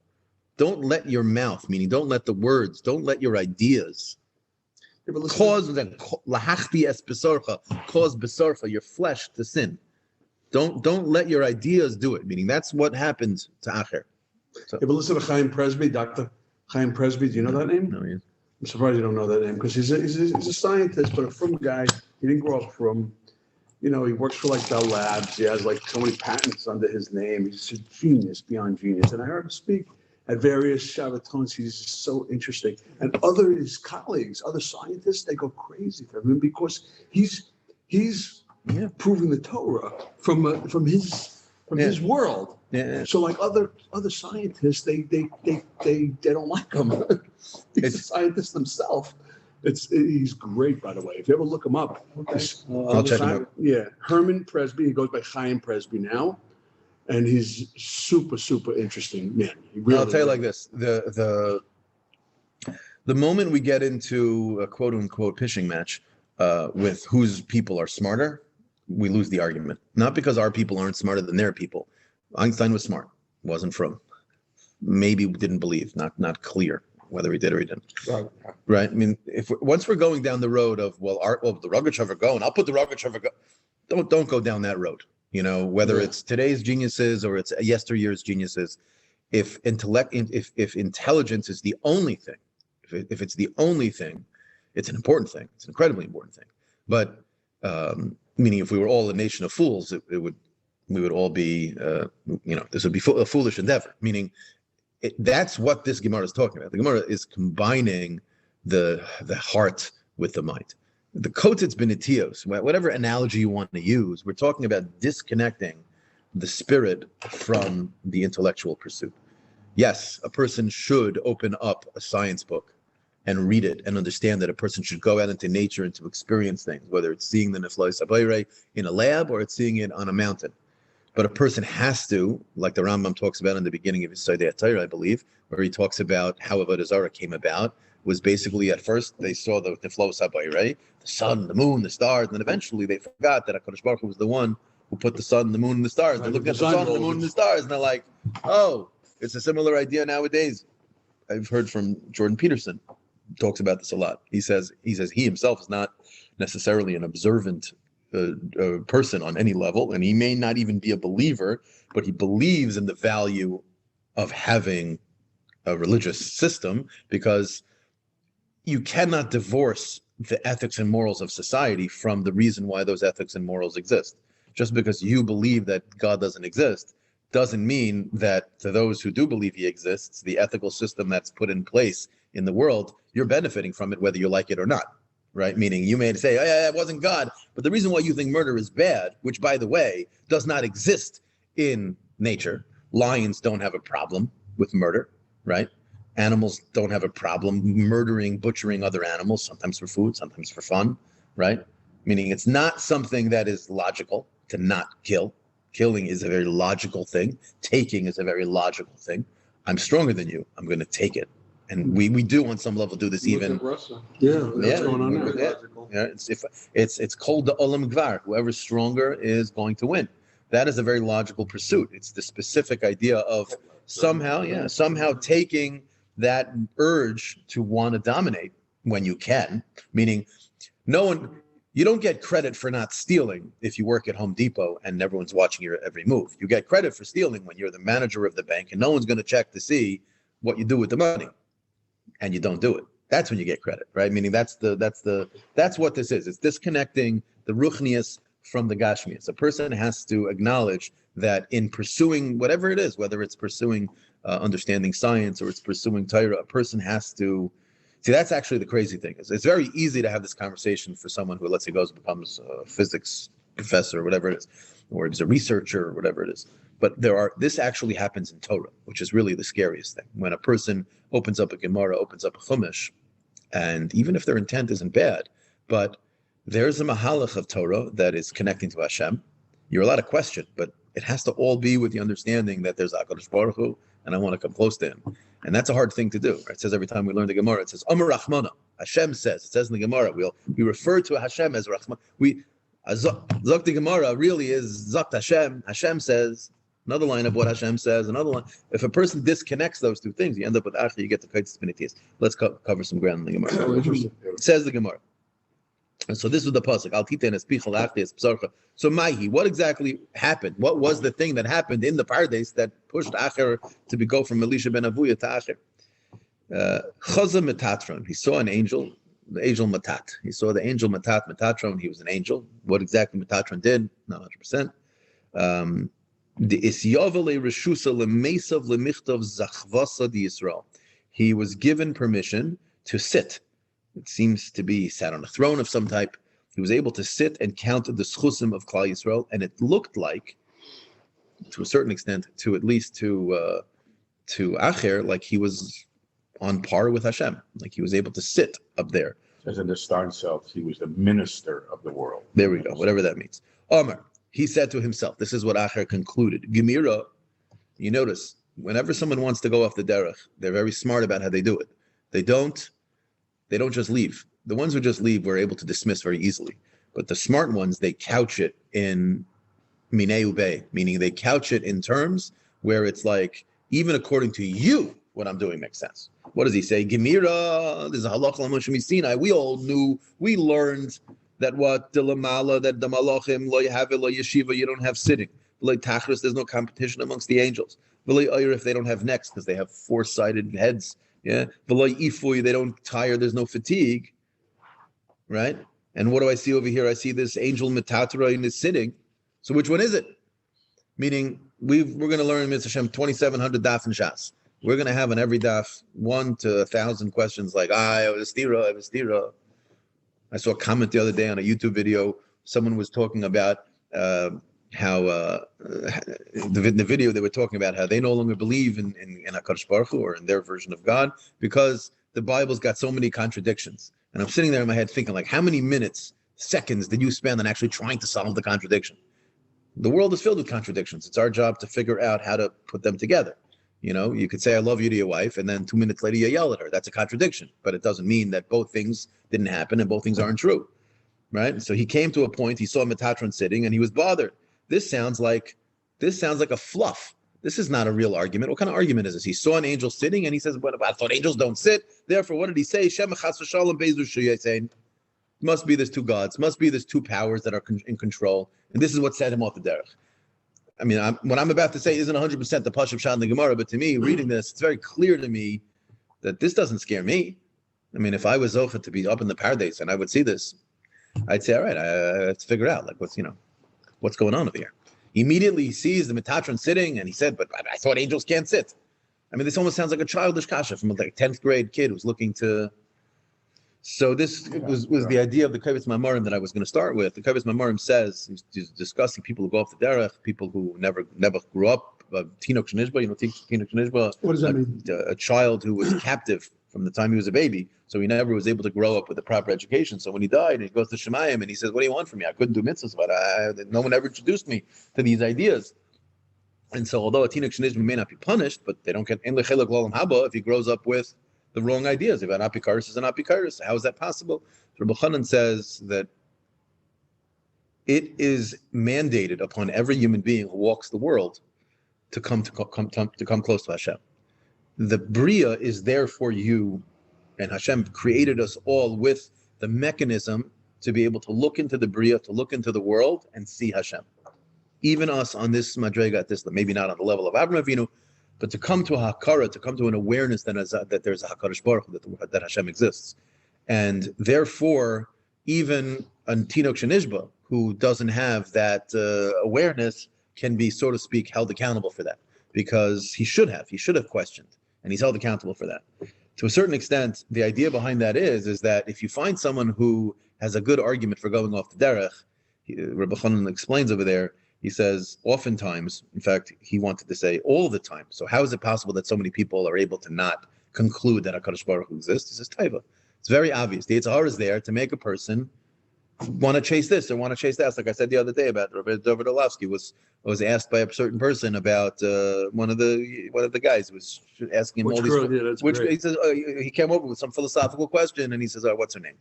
don't let your mouth, meaning don't let the words, don't let your ideas cause lahachti es besorcha, cause besorcha, your flesh to sin. Don't let your ideas do it. Meaning that's what happened to Acher.
So, but listen to Chaim Presby, Dr. Chaim Presby. Do you know that name?
No, yes.
I'm surprised you don't know that name because he's a scientist, but a frum guy. He didn't grow up frum. He works for like Bell Labs. He has like so many patents under his name. He's a genius beyond genius. And I heard him speak at various Shabbatons. He's just so interesting. And his colleagues, other scientists, they go crazy for him because he's proving the Torah from his world.
Yeah.
So like other scientists, they don't like him. He's a scientist himself. He's great, by the way. If you ever look him up,
I'll check him out.
Yeah, Herman Presby. He goes by Chaim Presby now, and he's super interesting man.
I'll tell you like this: the moment we get into a quote unquote pitching match with whose people are smarter, we lose the argument. Not because our people aren't smarter than their people. Einstein was smart, wasn't from. Maybe didn't believe, not clear whether he did or he didn't. Right? Once we're going down the road of the Rogachover go, and I'll put the Rogachover go. don't go down that road. Whether it's today's geniuses or it's yesteryear's geniuses. If intelligence is the only thing, if it's the only thing, it's an important thing. It's an incredibly important thing. But meaning, if we were all a nation of fools, we would all be, this would be a foolish endeavor. Meaning, that's what this Gemara is talking about. The Gemara is combining the heart with the mind. The kotetz benetios, whatever analogy you want to use, we're talking about disconnecting the spirit from the intellectual pursuit. Yes, a person should open up a science book and read it and understand that a person should go out into nature and to experience things, whether it's seeing the neflois habayre in a lab or it's seeing it on a mountain. But a person has to, like the Rambam talks about in the beginning of his Sodei HaTorah, I believe, where he talks about how Avodah Zarah came about, was basically at first they saw the neflois habayre, the sun, the moon, the stars, and then eventually they forgot that HaKadosh Baruch Hu was the one who put the sun, the moon, and the stars. They looked at the sun, the moon, and the stars, and they're like, oh, it's a similar idea nowadays. I've heard from Jordan Peterson, talks about this a lot. He says he himself is not necessarily an observant person on any level, and he may not even be a believer, but he believes in the value of having a religious system, because you cannot divorce the ethics and morals of society from the reason why those ethics and morals exist. Just because you believe that God doesn't exist doesn't mean that to those who do believe he exists, the ethical system that's put in place in the world, you're benefiting from it whether you like it or not, right? Meaning you may say, oh, yeah, it wasn't God, but the reason why you think murder is bad, which by the way, does not exist in nature. Lions don't have a problem with murder, right? Animals don't have a problem murdering, butchering other animals, sometimes for food, sometimes for fun, right? Meaning it's not something that is logical to not kill. Killing is a very logical thing. Taking is a very logical thing. I'm stronger than you. I'm going to take it. And we do on some level do this even.
Yeah, what's going on now?
Yeah, it's called the olam gvar. Whoever's stronger is going to win. That is a very logical pursuit. It's the specific idea of somehow taking that urge to want to dominate when you can. Meaning, you don't get credit for not stealing if you work at Home Depot and everyone's watching your every move. You get credit for stealing when you're the manager of the bank and no one's going to check to see what you do with the money, and you don't do it. That's when you get credit, right? Meaning that's what this is. It's disconnecting the ruchnius from the gashmius. A person has to acknowledge that in pursuing whatever it is, whether it's pursuing understanding science or it's pursuing Torah, a person has to. See, that's actually the crazy thing. It's very easy to have this conversation for someone who, let's say, goes and becomes a physics professor or whatever it is, or is a researcher or whatever it is. But this actually happens in Torah, which is really the scariest thing. When a person opens up a Gemara, opens up a Chumash, and even if their intent isn't bad, but there's a mahalach of Torah that is connecting to Hashem, you're allowed to question, but it has to all be with the understanding that there's HaKadosh Baruch Hu, and I want to come close to him. And that's a hard thing to do. Right? It says every time we learn the Gemara, it says, Amar Rachmana. Hashem says, it says in the Gemara, we refer to Hashem as Rachman. Zok the Gemara really is Zok Hashem. Hashem says, another line of what Hashem says, another line. If a person disconnects those two things, you end up with Achi, you get the Kaitis Benitias. Let's cover some ground in the Gemara.
Oh, interesting.
It says the Gemara. And so this is the pasuk. Al titen es pichal achtes psarcha. So Maihi, what exactly happened? What was the thing that happened in the paradise that pushed Acher to go from Elisha ben Avuya to Acher? Chaza metatron. He saw an angel, the angel Matat. He saw the angel Metatron. He was an angel. What exactly Metatron did? Not 100%. The isyavale reshusa lemesav lemichtav zachvasa di Yisrael. He was given permission to sit. It seems to be sat on a throne of some type. He was able to sit and count the schusim of Klal Yisrael, and it looked like, to a certain extent, to Acher, like he was on par with Hashem, like he was able to sit up there.
As in the Star itself, he was the minister of the world.
There we go, whatever that means. Omer, he said to himself, this is what Acher concluded. Gemira, you notice, whenever someone wants to go off the derech, they're very smart about how they do it. They don't just leave. The ones who just leave we're able to dismiss very easily. But the smart ones, they couch it in minei ubei, meaning they couch it in terms where it's like, even according to you, what I'm doing makes sense. What does he say? Gemira, there's a halacha l'Moshe Sinai. We all knew, we learned that what the lamala, that the malachim lo yahav lo yeshiva, you don't have sitting. Lo tachris, there's no competition amongst the angels. V'lo ayir, if they don't have necks because they have four-sided heads. Yeah. V'lo ifui, they don't tire. There's no fatigue. Right. And what do I see over here? I see this angel metatara in is sitting. So which one is it? Meaning we're going to learn Mitzvah Hashem 2,700 daf and shas. We're going to have on every daf 1 to 1,000 questions like I have a stira. I saw a comment the other day on a YouTube video. Someone was talking about how the video they were talking about how they no longer believe in HaKadosh Baruch Hu or in their version of God because the Bible's got so many contradictions. And I'm sitting there in my head thinking, like, how many minutes, seconds did you spend on actually trying to solve the contradiction? The world is filled with contradictions. It's our job to figure out how to put them together. You know, you could say, I love you to your wife, and then 2 minutes later you yell at her. That's a contradiction. But it doesn't mean that both things didn't happen and both things aren't true. Right? So he came to a point, he saw Metatron sitting, and he was bothered. This sounds like a fluff. This is not a real argument. What kind of argument is this? He saw an angel sitting, and he says, "But I thought angels don't sit." Therefore, what did he say? Must be there's two gods. Must be there's two powers that are in control. And this is what set him off the derech. I mean, what I'm about to say isn't 100% the Pashup Shad in the Gemara, but to me, reading this, it's very clear to me that this doesn't scare me. I mean, if I was Zocha to be up in the paradise and I would see this, I'd say, all right, let's figure out like what's going on over here. Immediately he sees the Metatron sitting, and he said, "But I thought angels can't sit." I mean, this almost sounds like a childish kasha from like a 10th grade kid who's looking to. So this was the idea of the Kavitz Mamarim that I was going to start with. The Kavitz Mamarim says he's discussing people who go off the derech, people who never grew up. Tinok Shnishba, Tinok Shnishba.
What does that mean?
A child who was captive from the time he was a baby, so he never was able to grow up with a proper education. So when he died, he goes to Shemayim and he says, "What do you want from me? I couldn't do mitzvahs, but no one ever introduced me to these ideas." And so, although a Tinok Shnishba may not be punished, but they don't get en lechelek l'olam haba if he grows up with the wrong ideas. If an apikaris is an apikaris, how is that possible? Rabbi Chanan says that it is mandated upon every human being who walks the world to come close to Hashem. The Bria is there for you, and Hashem created us all with the mechanism to be able to look into the Bria, to look into the world and see Hashem. Even us on this Madrega, at this, maybe not on the level of Avraham Avinu, but to come to a Hakara, to come to an awareness that there's a HaKadosh Baruch Hu, that Hashem exists. And therefore, even a Tinok Shenishba, who doesn't have that awareness, can be, so to speak, held accountable for that. Because he should have questioned, and he's held accountable for that. To a certain extent, the idea behind that is that if you find someone who has a good argument for going off the derech, Rabbi Chanan explains over there, he says, oftentimes, in fact, he wanted to say all the time. So how is it possible that so many people are able to not conclude that HaKadosh Baruch Hu exists? He says, Taiva. It's very obvious. The Yitzhar is there to make a person want to chase this or want to chase that. Like I said the other day about Rabbi David Orlovsky was asked by a certain person about one of the guys who was asking him all these. He says he came over with some philosophical question, and he says, "Oh, what's her name?"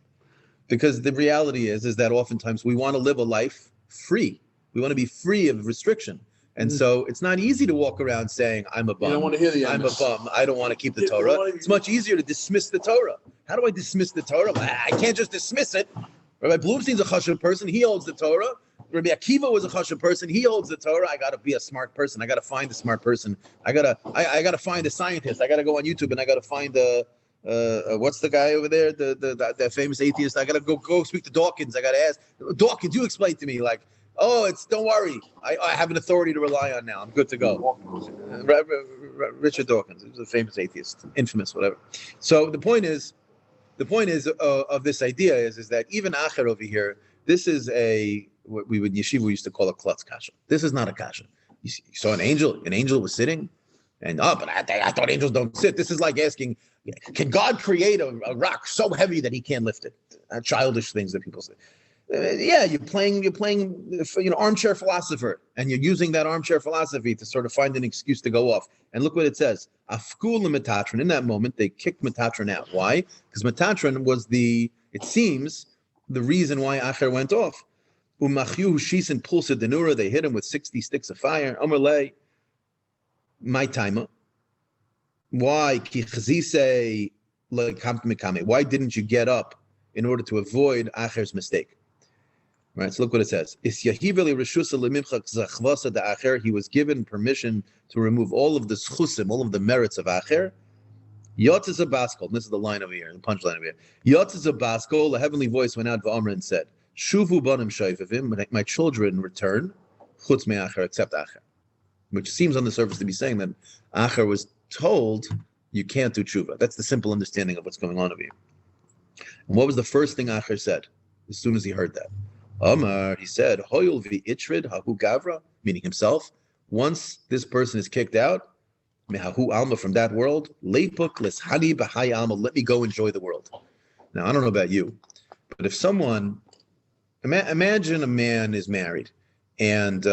Because the reality is that oftentimes we want to live a life free. We want to be free of restriction. And so it's not easy to walk around saying, "I'm a bum.
You don't want to hear the
I'm a bum. I don't want to keep the Torah." It's much easier to dismiss the Torah. How do I dismiss the Torah? I can't just dismiss it. Rabbi Bloomstein's a chashuv person. He holds the Torah. Rabbi Akiva was a chashuv person. He holds the Torah. I got to be a smart person. I got to find a smart person. I got to find a scientist. I got to go on YouTube and I got to find what's the guy over there? The famous atheist. I got to go speak to Dawkins. I got to ask Dawkins. You explain to me like, don't worry. I have an authority to rely on now. I'm good to go. Richard Dawkins. He was a famous atheist, infamous, whatever. So the point is of this idea is that even Acher over here, this is what we would yeshiva used to call a klutz kasha. This is not a kasha. You saw an angel was sitting, and but I thought angels don't sit. This is like asking, can God create a rock so heavy that he can't lift it? Childish things that people say. You're playing armchair philosopher, and you're using that armchair philosophy to sort of find an excuse to go off. And look what it says. Afkul Metatron. In that moment, they kicked Metatron out. Why? Because Metatron was it seems, the reason why Acher went off. Umachyu Shisen Pulsa Denura. They hit him with 60 sticks of fire. Amarle, my timer. Why? Why didn't you get up in order to avoid Acher's mistake? Right, so look what it says. He was given permission to remove all of the schusim, all of the merits of acher. Yotzis a baskol. This is the line over here, the punchline over here. Yotzis a baskol. A heavenly voice went out v'amr and said, "Shuvu banim shayvivim. My children return, chutz me'acher, except acher," which seems on the surface to be saying that acher was told you can't do tshuva. That's the simple understanding of what's going on over here. And what was the first thing acher said as soon as he heard that? Amar, he said, "Hoyul v'itrid hahu gavra," meaning himself. Once this person is kicked out, mehahu alma, from that world, leipuk lishani b'hai alma, let me go enjoy the world. Now, I don't know about you, but if someone, imagine a man is married and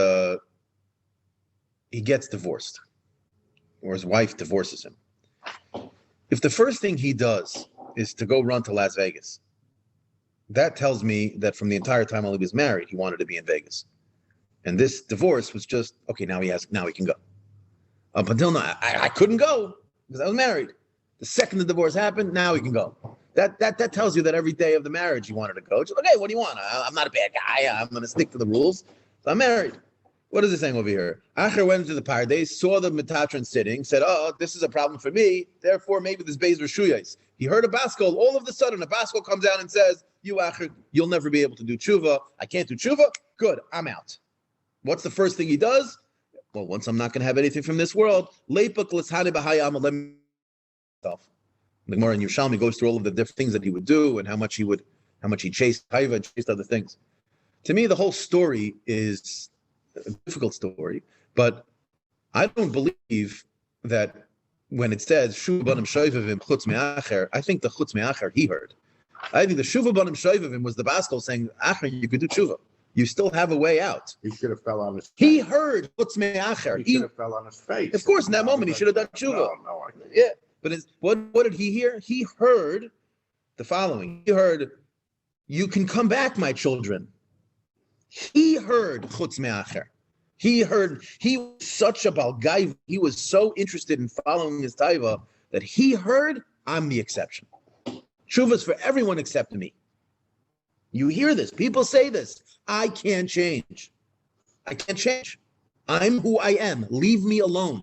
he gets divorced, or his wife divorces him. If the first thing he does is to go run to Las Vegas, that tells me that from the entire time while he was married, he wanted to be in Vegas. And this divorce was just, okay, now he can go. Up until now, I couldn't go because I was married. The second the divorce happened, now he can go. That tells you that every day of the marriage he wanted to go. Just, okay, what do you want? I'm not a bad guy. I'm going to stick to the rules. So I'm married. What is it saying over here? Acher went into the paradise, saw the Metatron sitting, said, "Oh, this is a problem for me. Therefore, maybe this Beis Rishuyos." He heard a baskol. All of a sudden, a baskol comes out and says, "You Acher, you'll never be able to do tshuva. I can't do tshuva. Good, I'm out." What's the first thing he does? Well, once I'm not going to have anything from this world, leipak l'shani b'hayam, let himself. The Gemara in Yerushalmi goes through all of the different things that he would do and how much he chased Haiva and chased other things. To me, the whole story is a difficult story, but I don't believe that when it says Shuv banim shoyvivim chutz me'acher, I think the chutz me'acher he heard. I think the Shuv banim shoyvivim was the baskol saying, "Acher, you could do tshuva. You still have a way out."
He should have fell on his face.
He heard chutz me'acher.
He should have fell on his face.
Of course, in that moment he should have done tshuva. Yeah, but what did he hear? He heard the following. He heard, "You can come back, my children." He heard chutz me'acher. He was such a balgai. He was so interested in following his taiva that he heard, "I'm the exception. Tshuva's for everyone except me." You hear this. People say this. I can't change. I can't change. I'm who I am. Leave me alone.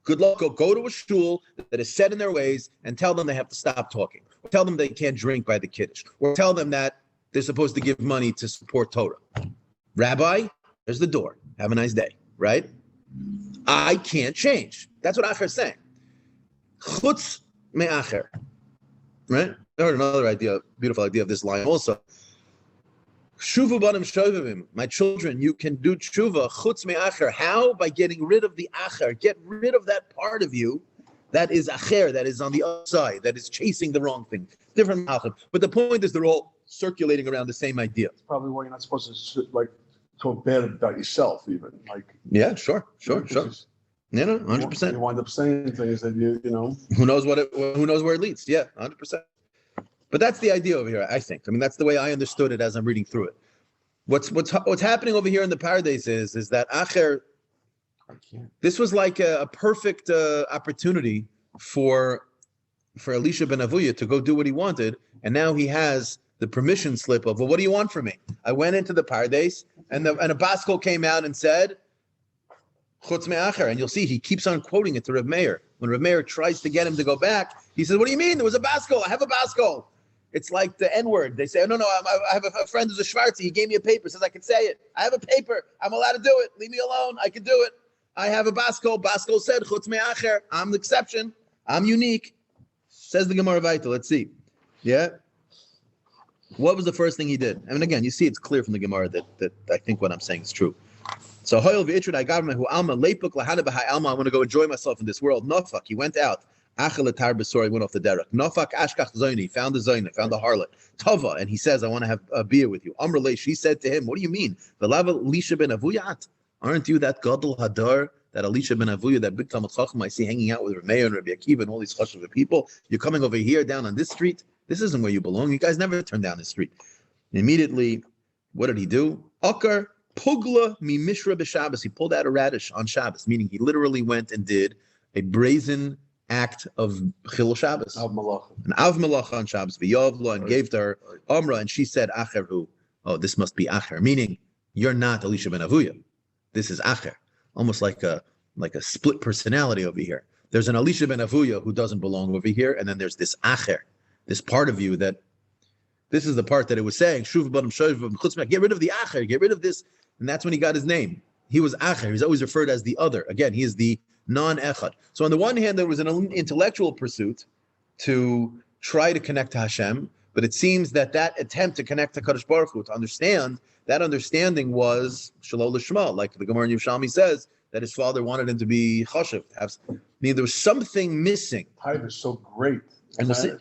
Good luck. Go to a shul that is set in their ways and tell them they have to stop talking. Or tell them they can't drink by the kiddush. Or tell them that they're supposed to give money to support Torah. Rabbi, there's the door. Have a nice day, right? I can't change. That's what Acher is saying. Chutz me'acher, right? I heard another idea, beautiful idea of this line also. Shuvu banim shovivim, my children, you can do tshuva, chutz me'acher. How? By getting rid of the acher. Get rid of that part of you that is acher, that is on the other side, that is chasing the wrong thing. Different acher. But the point is they're all circulating around the same idea.
That's probably why you're not supposed to talk bad about yourself, even.
Yeah, sure. Yeah, no, 100%.
You wind up saying things that you know.
Who knows where it leads? Yeah, 100%. But that's the idea over here, I think. I mean, that's the way I understood it as I'm reading through it. What's happening over here in the paradise is that Acher, this was like a perfect opportunity for Elisha ben Avuya to go do what he wanted, and now he has the permission slip of, well, what do you want from me? I went into the paradise, and a baskol came out and said, Chutz me'acher, and you'll see he keeps on quoting it to Rav Meir. When Rav Meir tries to get him to go back, he says, "What do you mean? There was a baskol. I have a baskol." It's like the N-word. They say, "No, I have a friend who's a Schwarzi. He gave me a paper, says I can say it. I have a paper. I'm allowed to do it. Leave me alone. I can do it. I have a baskol. Baskol said, Chutz me'acher. I'm the exception. I'm unique." Says the Gemara Weiler. Let's see. Yeah. What was the first thing he did? I mean, again, you see it's clear from the Gemara that I think what I'm saying is true. So Hoyel v'itrid I got who alma leipuk lahana b'hai alma. I want to go enjoy myself in this world. Nofak, he went out. Achel etar b'sor, he went off the derek. Nofak ashkach zayni, found the harlot. Tova, and he says, "I want to have a beer with you." Amrle, she said to him, "What do you mean? V'lava Elisha ben Avuyat? Aren't you that gadol hadar, that Elisha ben Avuya, that big Talmud Chacham I see hanging out with Rameir and Rabbi Akiva and all these chashuv people? You're coming over here down on this street? This isn't where you belong. You guys never turn down this street." Immediately, what did he do? Akar Pugla mi mishra b'Shabbos. He pulled out a radish on Shabbos, meaning he literally went and did a brazen act of Chil Shabbos.
Av Malacha.
An Av Malacha on Shabbos, v'yavla, and gave to her Amra, and she said, Acherhu. oh, this must be Acher, meaning you're not Elisha ben Avuya. This is Acher, almost like a split personality over here. There's an Elisha ben Avuya who doesn't belong over here, and then there's this Acher, this part of you that, this is the part that it was saying, Shuv b'adam shoyv b'chutzmah, get rid of the Acher, get rid of this, and that's when he got his name. He was Acher, he's always referred as the other. Again, he is the non-Echad. So on the one hand, there was an intellectual pursuit to try to connect to Hashem, but it seems that attempt to connect to Kadosh Baruch Hu, to understand, that understanding was Shalol Lishma, like the Gemara in Yerushalmi says, that his father wanted him to be Chashiv. I mean, there was something missing.
Taiva is so great.
And we'll see,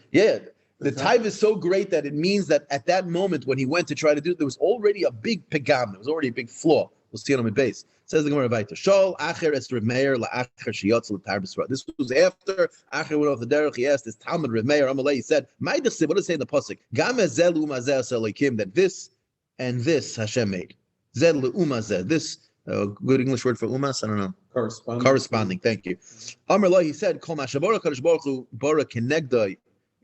the taiva is so great that it means that at that moment when he went to try to do it, there was already a big pegam, there was already a big flaw. We'll see it on the base. Says the Gemara Weiler. Shol Acher es Reb Meir la'acher sheyotz l'tar b'sra. This was after Acher went off the derech. He asked his Talmud Reb Meir Amalei. He said, "My what does it say in the pasuk? Gam ezel umazeh aselikim, that this and this Hashem made. Zel umazeh. This good English word for umas. I don't know. Corresponding. Thank you. Amalei. He said, Kol mashabara Kadosh Baruch Hu bara kenegdai.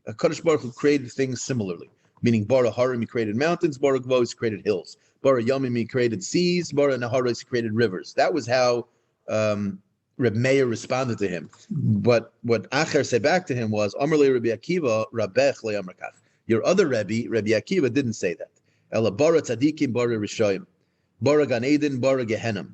Kadosh Baruch Hu created things similarly. Meaning bara harim, he created mountains. Bara gvos, he created hills. Bara Yomi, he created seas. Bara Naharos, he created rivers. That was how Reb Meir responded to him. But what Acher said back to him was, Amar le Rabbi Akiva, Rabech le Amar Kach. Your other Rebbe, Rabbi Akiva, didn't say that. Ela bara tzadikim, bara rishayim. Bara Gan Eden, bara Gehenim.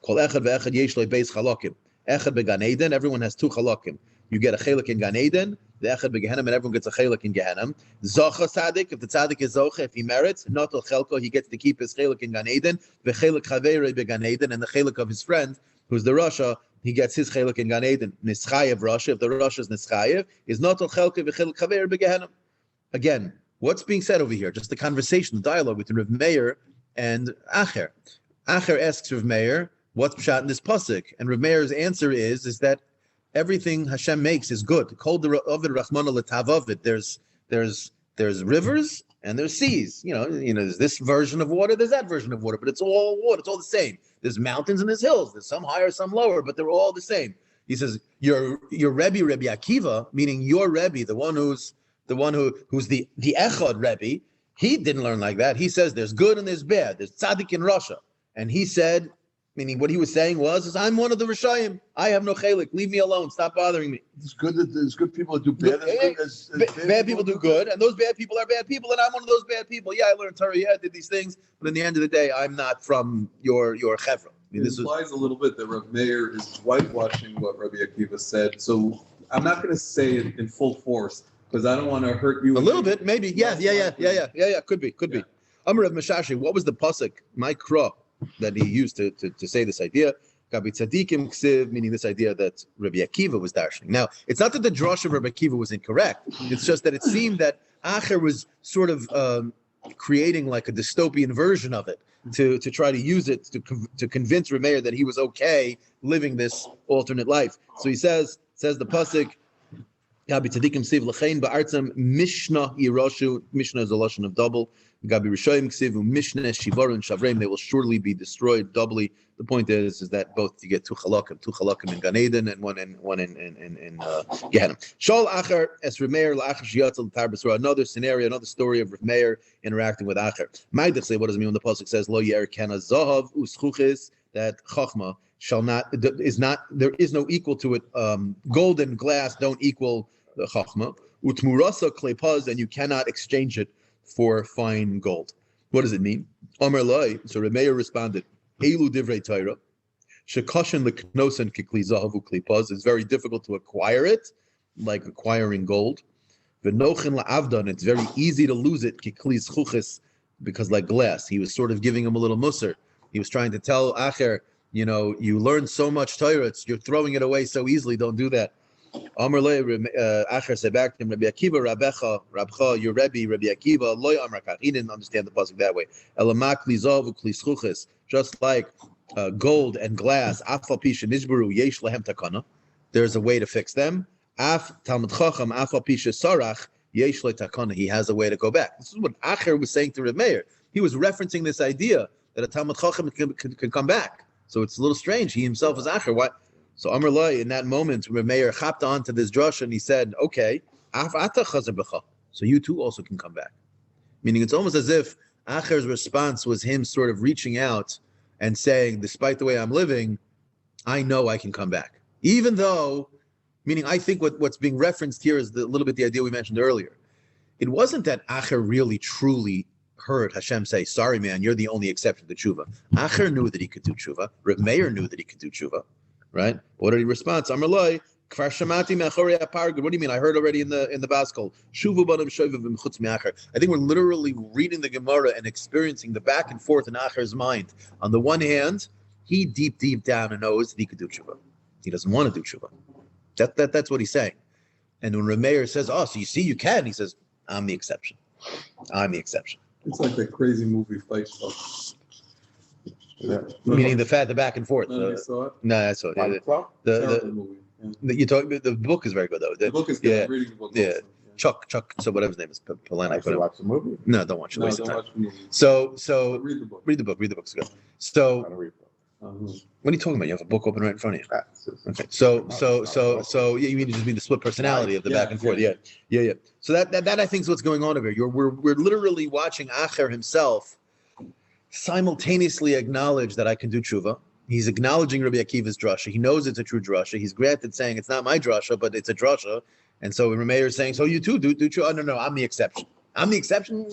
Kol echad ve'echad yesh le beis chalakim. Echad beGan Eden, everyone has two chalakim. You get a chelik in Gan Eden, the echad beGehenim, and everyone gets a chelik in Gehenim. Zocha tzaddik, if the tzaddik is zocha, if he merits, not al chelko, he gets to keep his chelik in Gan Eden. Vechelik chaveirei beGan Eden, and the chelik of his friend, who's the Rasha, he gets his chelik in Gan Eden. Nischayev Rasha, if the Rasha is Nischayev, is not al chelko vechelik chaveirei beGehenim. Again, what's being said over here? Just the conversation, the dialogue between Rav Meir and Acher. Acher asks Rav Meir, what's pshat in this pasuk? And Rav Meir's answer is that everything Hashem makes is good. Kol ovid rachmana l'tav ovid. There's rivers and there's seas. You know, there's this version of water, there's that version of water, but it's all water. It's all the same. There's mountains and there's hills. There's some higher, some lower, but they're all the same. He says, your Rebbe Akiva, meaning your Rebbe, the one who's the Echad Rebbe, he didn't learn like that. He says there's good and there's bad. There's tzaddik in Russia, and he said, meaning what he was saying was, I'm one of the Rishayim. I have no chelik. Leave me alone. Stop bothering me.
It's good that there's good people that do bad.
Bad people do good, and those bad people are bad people, and I'm one of those bad people. Yeah, I learned Torah. Yeah, I did these things, but in the end of the day, I'm not from your chevra.
This implies a little bit that Rav Meir is whitewashing what Rabbi Akiva said. So I'm not going to say it in full force because I don't want to hurt you.
A little bit, maybe. Yeah. Could be. Amar Rav Meshashi, what was the pasuk? My kra that he used to say this idea. Gabi tzadikim ksiv, meaning this idea that Rabbi Akiva was darshaning. Now, it's not that the drasha of Rabbi Akiva was incorrect. It's just that it seemed that Acher was sort of creating like a dystopian version of it to try to use it to convince Rameir that he was okay living this alternate life. So he says the pasuk, Gabi tzadikim ksiv l'chein ba'artzam Mishnah yiroshu. Mishnah is a lashon of double. Gabi Rishayim Ksivu Mishneh Shivar and Shavreim, they will surely be destroyed doubly. The point is that both you get two chalakim in Gan Eden and one in Gehenna. Shol Acher es Rameir la'acher sheyatzel l'tar b'sra. Another scenario, another story of Rameir interacting with Acher. Ma'idach say, what does it mean when the pasuk says lo yer kana zahav uschuchis, that chachma there is no equal to it. Gold and glass don't equal the chachma. Utmurasa klepaz, and you cannot exchange it for fine gold. What does it mean? Amar Lai. So Rameir responded, Elu divrei Torah, shekashin leknosen kikli zahavu klipaz. It's very difficult to acquire it, like acquiring gold. V'nochin la'avdan. It's very easy to lose it, kikli zchuches, because like glass. He was sort of giving him a little musar. He was trying to tell Acher, you learn so much Torah, you're throwing it away so easily. Don't do that. Amar le Acher said back to him, Rabbi Akiva, Rabcha, your Rebbe, Rabbi Akiva, loy amar kach. He didn't understand the pasuk that way. Elamak lizav ukli schuches, just like gold and glass. Afal pisha nishbaru yesh lehem takana. There's a way to fix them. Af Talmud Chacham afal pisha sarach yesh le takana. He has a way to go back. This is what Acher was saying to Reb Meir. He was referencing this idea that a Talmud Chacham can come back. So it's a little strange. He himself is Acher. Why? So Amar Lai, in that moment, Rameir chapped on to this drush and he said, okay, so you too also can come back. Meaning it's almost as if Acher's response was him sort of reaching out and saying, despite the way I'm living, I know I can come back. Even though, meaning I think what's being referenced here is a little bit the idea we mentioned earlier. It wasn't that Acher really truly heard Hashem say, sorry, man, you're the only exception to tshuva. Acher knew that he could do tshuva. Reb Meir knew that he could do tshuva, right? What did he respond? Amar Loi, Kfar Shamati me'achorei ha'pargud. What do you mean? I heard already in the Baskol. Shuvu banim shoivim chutz me'acher. I think we're literally reading the Gemara and experiencing the back and forth in Acher's mind. On the one hand, he deep down knows that he could do tshuva. He doesn't want to do tshuva. That's what he's saying. And when Reb Meir says, oh, so you see you can, he says, I'm the exception. I'm the exception.
It's like that crazy movie Fight Club.
Yeah.
Meaning the back and forth.
None of you saw it?
No, I saw it.
Fight Club?
Terrible movie. Yeah.
You talk. The book is very good though.
The book is good.
Yeah,
I'm reading the book.
yeah.
Also.
Chuck. So whatever his name is, Polana.
Actually watch the movie?
No, don't watch it.
No,
Waste
don't
of time.
watch the movie.
So
Read the book.
read the book. Read the book's good.
I
So
don't read books.
what are you talking about? You have a book open right in front of you.
That's just-
Okay. So yeah, you just mean the split personality of the back and forth.
Yeah.
Yeah. So that I think is what's going on over here. We're literally watching Acher himself simultaneously acknowledge that I can do tshuva. He's acknowledging Rabbi Akiva's drasha. He knows it's a true drasha. He's granted saying it's not my drasha, but it's a drasha. And so Rabbi Meir is saying, so you too do tshuva. Oh, no, I'm the exception. I'm the exception.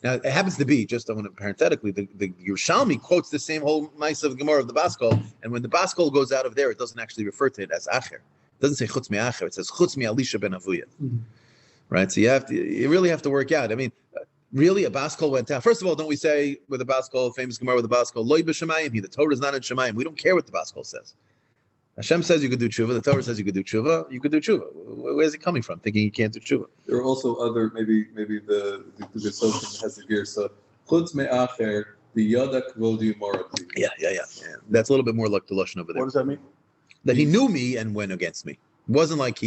Now it happens to be, just I want to parenthetically, the Yerushalmi quotes the same whole mice of Gemara of the Baskol, and when the Baskol goes out of there, it doesn't actually refer to it as Acher. It doesn't say Chutz me'acher. It says Chutz me'alisha ben Avuya. Right? So you really have to work out. I mean, really, a Baskol went down. First of all, don't we say with the Baskol, famous Gemara with the Baskol, Loi b'shamayim, the Torah is not in Shemayim. We don't care what the Baskol says. Hashem says you could do tshuva. The Torah says you could do tshuva. You could do tshuva. Where's he coming from? Thinking you can't do tshuva.
There are also other, maybe the Sokin has the gear. So, Chutz me'acher, the Yada Kvodi Morati.
Yeah. That's a little bit more like the Lashon over there.
What does that mean?
That he knew me and went against me. It wasn't like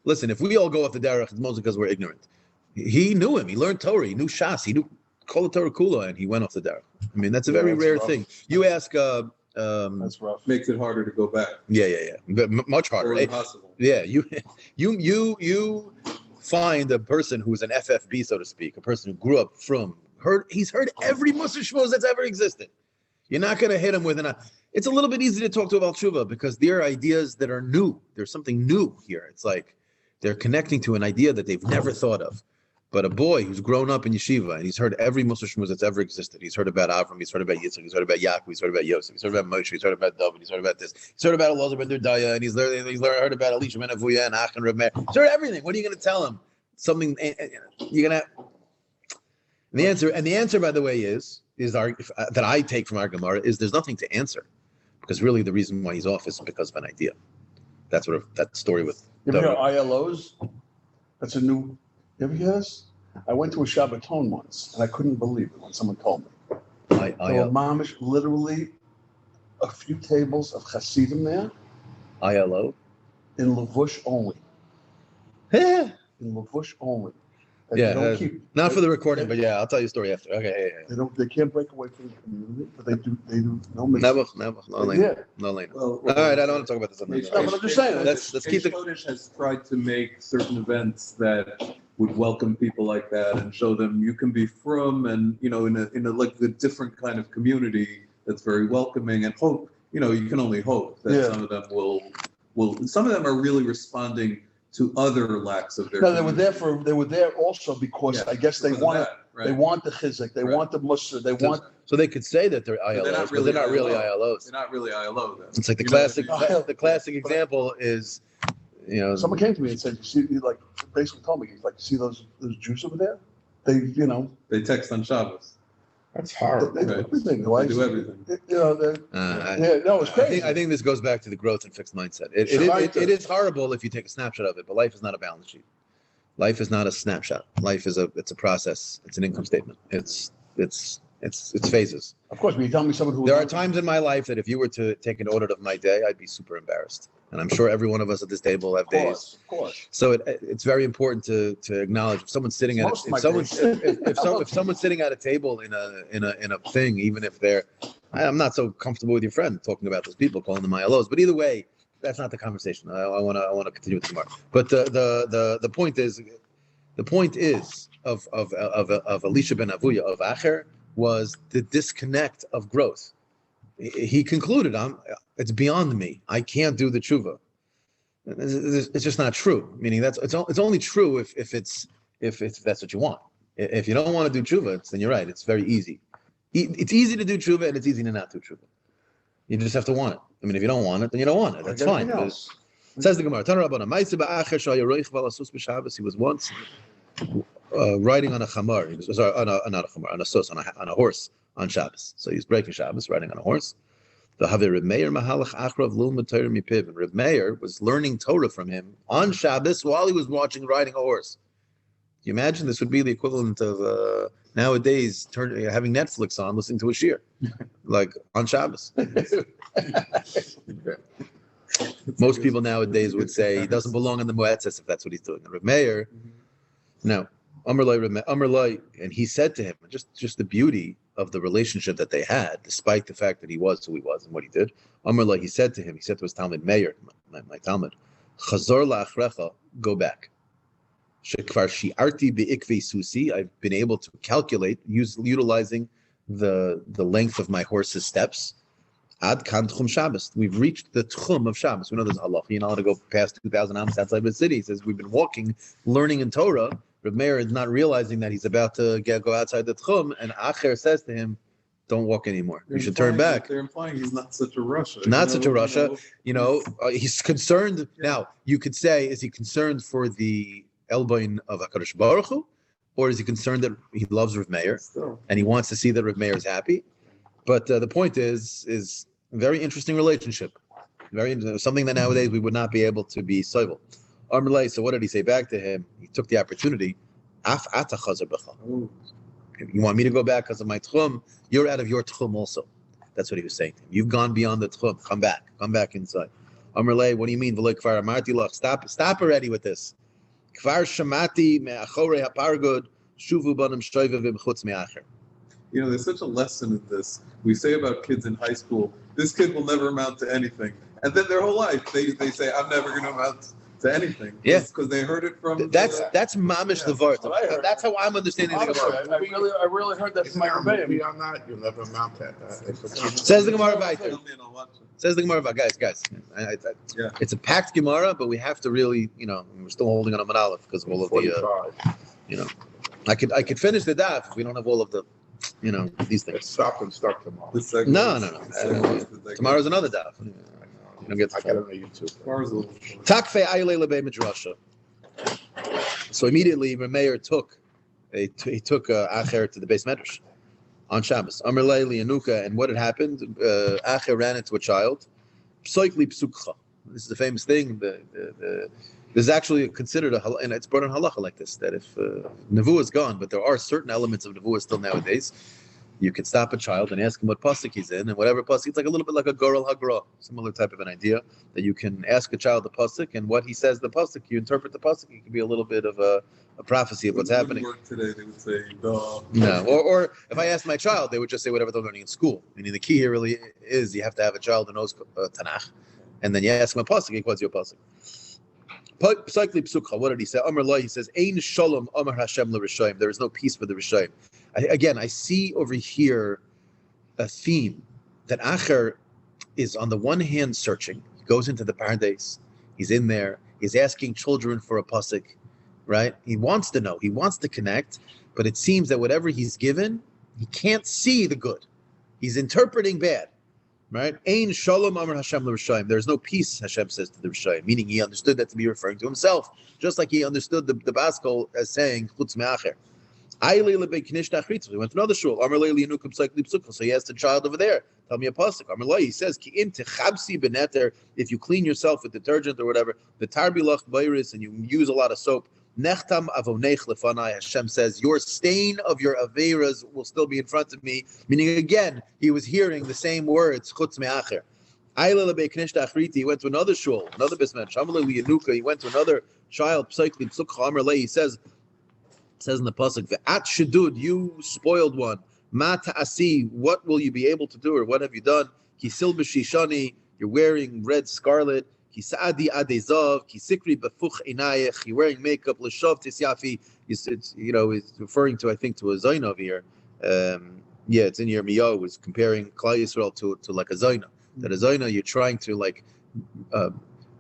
listen, if we all go off the derech, it's mostly because we're ignorant. He knew him. He learned Torah. He knew Shas. He knew Kol Torah Kula, and he went off the derech. I mean, that's a very rare thing. You ask...
That's rough.
Makes it harder to go back.
Yeah. But much harder.
Or impossible.
Yeah, you find a person who's an FFB, so to speak, a person who grew up he's heard every Musar Shmos that's ever existed. You're not going to hit him with it's a little bit easy to talk to about Tshuva because there are ideas that are new. There's something new here. It's like they're connecting to an idea that they've never thought of. But a boy who's grown up in yeshiva and he's heard every Musar Shmuz that's ever existed. He's heard about Avram, he's heard about Yitzchak, he's heard about Yaakov, he's heard about Yosef, he's heard about Moshe, he's heard about David, he's heard about this, he's heard about Elazar ben Durdaya, and he's heard about Elisha ben Avuya and Ach and Reb Meir. He's heard everything. What are you going to tell him? Something you're going to. The answer, by the way, is that I take from our Gemara is there's nothing to answer, because really the reason why he's off is because of an idea. That's what that story with.
You ever hear ILOs? That's a new. You ever hear this? I went to a Shabbaton once, and I couldn't believe it when someone told me. There were mamish, literally a few tables of Hasidim there.
ILO?
In Lavush only.
Yeah.
In Lavush only.
Yeah, not for the recording, but yeah, I'll tell you a story after. Okay, yeah.
They can't break away from the community, but they do no mix.
Never, no lane.
Yeah.
No lane.
Well,
All right, I don't want to talk about this.
No, but I'm just saying.
Let's keep the.
Kodesh has tried to make certain events that would welcome people like that and show them you can be from and in a like a different kind of community that's very welcoming and hope. You can only hope that some of them will. Some of them are really responding to other lacks of their.
No, they were there also because I guess they want they want the chizuk, they want the mussar, they want.
So they could say that they're ILOs, but they're not really ILOs.
They're not really ILO. Then.
It's like the classic example is,
Someone came to me and said, "You see, like basically told me, he's like, you see those Jews over there? They
text on Shabbos.
That's hard.
They do everything.
They do everything.
It's crazy.
I think this goes back to the growth and fixed mindset. It is horrible if you take a snapshot of it, but life is not a balance sheet. Life is not a snapshot. Life is it's a process. It's an income statement. It's phases.
Of course, when you tell me someone who
there are times in my life that if you were to take an audit of my day, I'd be super embarrassed. And I'm sure every one of us at this table have days.
Of course.
So it's very important to acknowledge if someone's sitting at if someone's sitting at a table in a thing, even if I'm not so comfortable with your friend talking about those people, calling them ILOs. But either way, that's not the conversation. I want to continue with tomorrow. But the point is, The point is of Elisha ben Avuya of Acher was the disconnect of growth. He concluded, it's beyond me. I can't do the tshuva. It's just not true. Meaning it's only true if that's what you want. If you don't want to do tshuva, then you're right. It's very easy. It's easy to do tshuva and it's easy to not do tshuva. You just have to want it. I mean, if you don't want it, then you don't want it. That's fine. Says the Gemara, he was once riding on a chamar. Not a chamar, on a sus, on a horse on Shabbos. So he's breaking Shabbos, riding on a horse. The Reb Meir was learning Torah from him on Shabbos while he was riding a horse. You imagine this would be the equivalent of nowadays having Netflix on, listening to a shiur, like on Shabbos. Most people nowadays would say he doesn't belong in the Moetzes if that's what he's doing. And Reb Meir, now, Amar Lai, and he said to him, just the beauty of the relationship that they had, despite the fact that he was who he was and what he did. Amar Lai, he said to his Talmud Meir, my Talmud, Chazor la'achrecha, go back. Shekvar shi'arti be'ikvei susi, I've been able to calculate, utilizing the length of my horse's steps. Ad kan tchum Shabbos. We've reached the tchum of Shabbos. We know there's halacha. You're not allowed to go past 2,000 amos outside the city. He says we've been walking, learning in Torah. Reb Meir is not realizing that he's about to go outside the tchum, and Acher says to him, "Don't walk anymore. You should turn back."
They're implying he's not such a Russia.
He's concerned. Now you could say, is he concerned for the elboin of Hakadosh Baruch Hu, or is he concerned that he loves Reb Meir and he wants to see that Reb Meir is happy? But the point is a very interesting relationship. Something that nowadays we would not be able to be civil. So what did he say back to him? He took the opportunity. You want me to go back because of my tchum? You're out of your tchum also. That's what he was saying to him. You've gone beyond the tchum. Come back inside. Amrlei, what do you mean? Stop already with this. Kvar shamati me'achorei hapargud shuvu banim shoyvevim chutz me'acher.
There's such a lesson in this. We say about kids in high school, this kid will never amount to anything. And then their whole life, they say, I'm never going to amount to anything.
Yeah.
Because they heard it from...
That's mamish levar. That's how I'm understanding the Gemara.
I really heard that from my Rebbe.
Beyond that, you'll never amount to that.
Says the Gemara Weiler. Says the Gemara, guys. It's a packed Gemara, but we have to really, we're still holding on a Aleph because of all of the, I could finish the daf if we don't have all of the, these things.
Stop and start tomorrow.
No. Tomorrow's another daf. You don't get
I got it on YouTube.
Takfe ayle lebei midrasha. So immediately, Meir took Acher to the base medrash on Shabbos. Amar Leili Anuka, and what had happened? Acher ran into a child. Psoikli psukcha. This is the famous thing. This is actually considered and it's brought in halacha like this, that if nevuah is gone, but there are certain elements of nevuah still nowadays, you can stop a child and ask him what pasuk he's in, and whatever pasuk, it's like a little bit like a goral hagra, similar type of an idea, that you can ask a child the pasuk, and what he says the pasuk, you interpret the pasuk, it can be a little bit of a prophecy of what's happening.
Work today, they would say, duh.
No, or if I asked my child, they would just say whatever they're learning in school. Meaning the key here really is you have to have a child who knows Tanakh, and then you ask him a pasuk, he quotes your pasuk. What did he say? Amar Lai, he says, Ein shalom amar Hashem l'rishayim. There is no peace for the rishayim. Again, I see over here a theme that Acher is on the one hand searching. He goes into the paradise. He's in there. He's asking children for a pasuk, right? He wants to know. He wants to connect, but it seems that whatever he's given, he can't see the good. He's interpreting bad. Right? Ein shalom amar Hashem l'rishayim. There's no peace, Hashem says to the rishayim, meaning he understood that to be referring to himself, just like he understood the Baskol as saying chutz me'acher. He went to another shul. So he asked the child over there, tell me a pasuk. He says, if you clean yourself with detergent or whatever, the tarbilach bayris, and you use a lot of soap, Nechtam avonech lefanai. Hashem says, your stain of your averas will still be in front of me. Meaning, again, he was hearing the same words, chutz me'acher. He went to another shul, another bisman. He went to another child. He says in the pasuk, "Ve'at shedud, you spoiled one. Ma ta'asi, what will you be able to do, or what have you done? Kisil b'shishani, you're wearing red scarlet. Ki sa'adi adezov, ki sikri befuch inayech, he wearing makeup, l'shov tisyafi. It's referring to, I think, to a Zainov here. It's in Yirmiyahu, was comparing Klal Yisrael to like a Zaina. That a Zaina, you're trying to like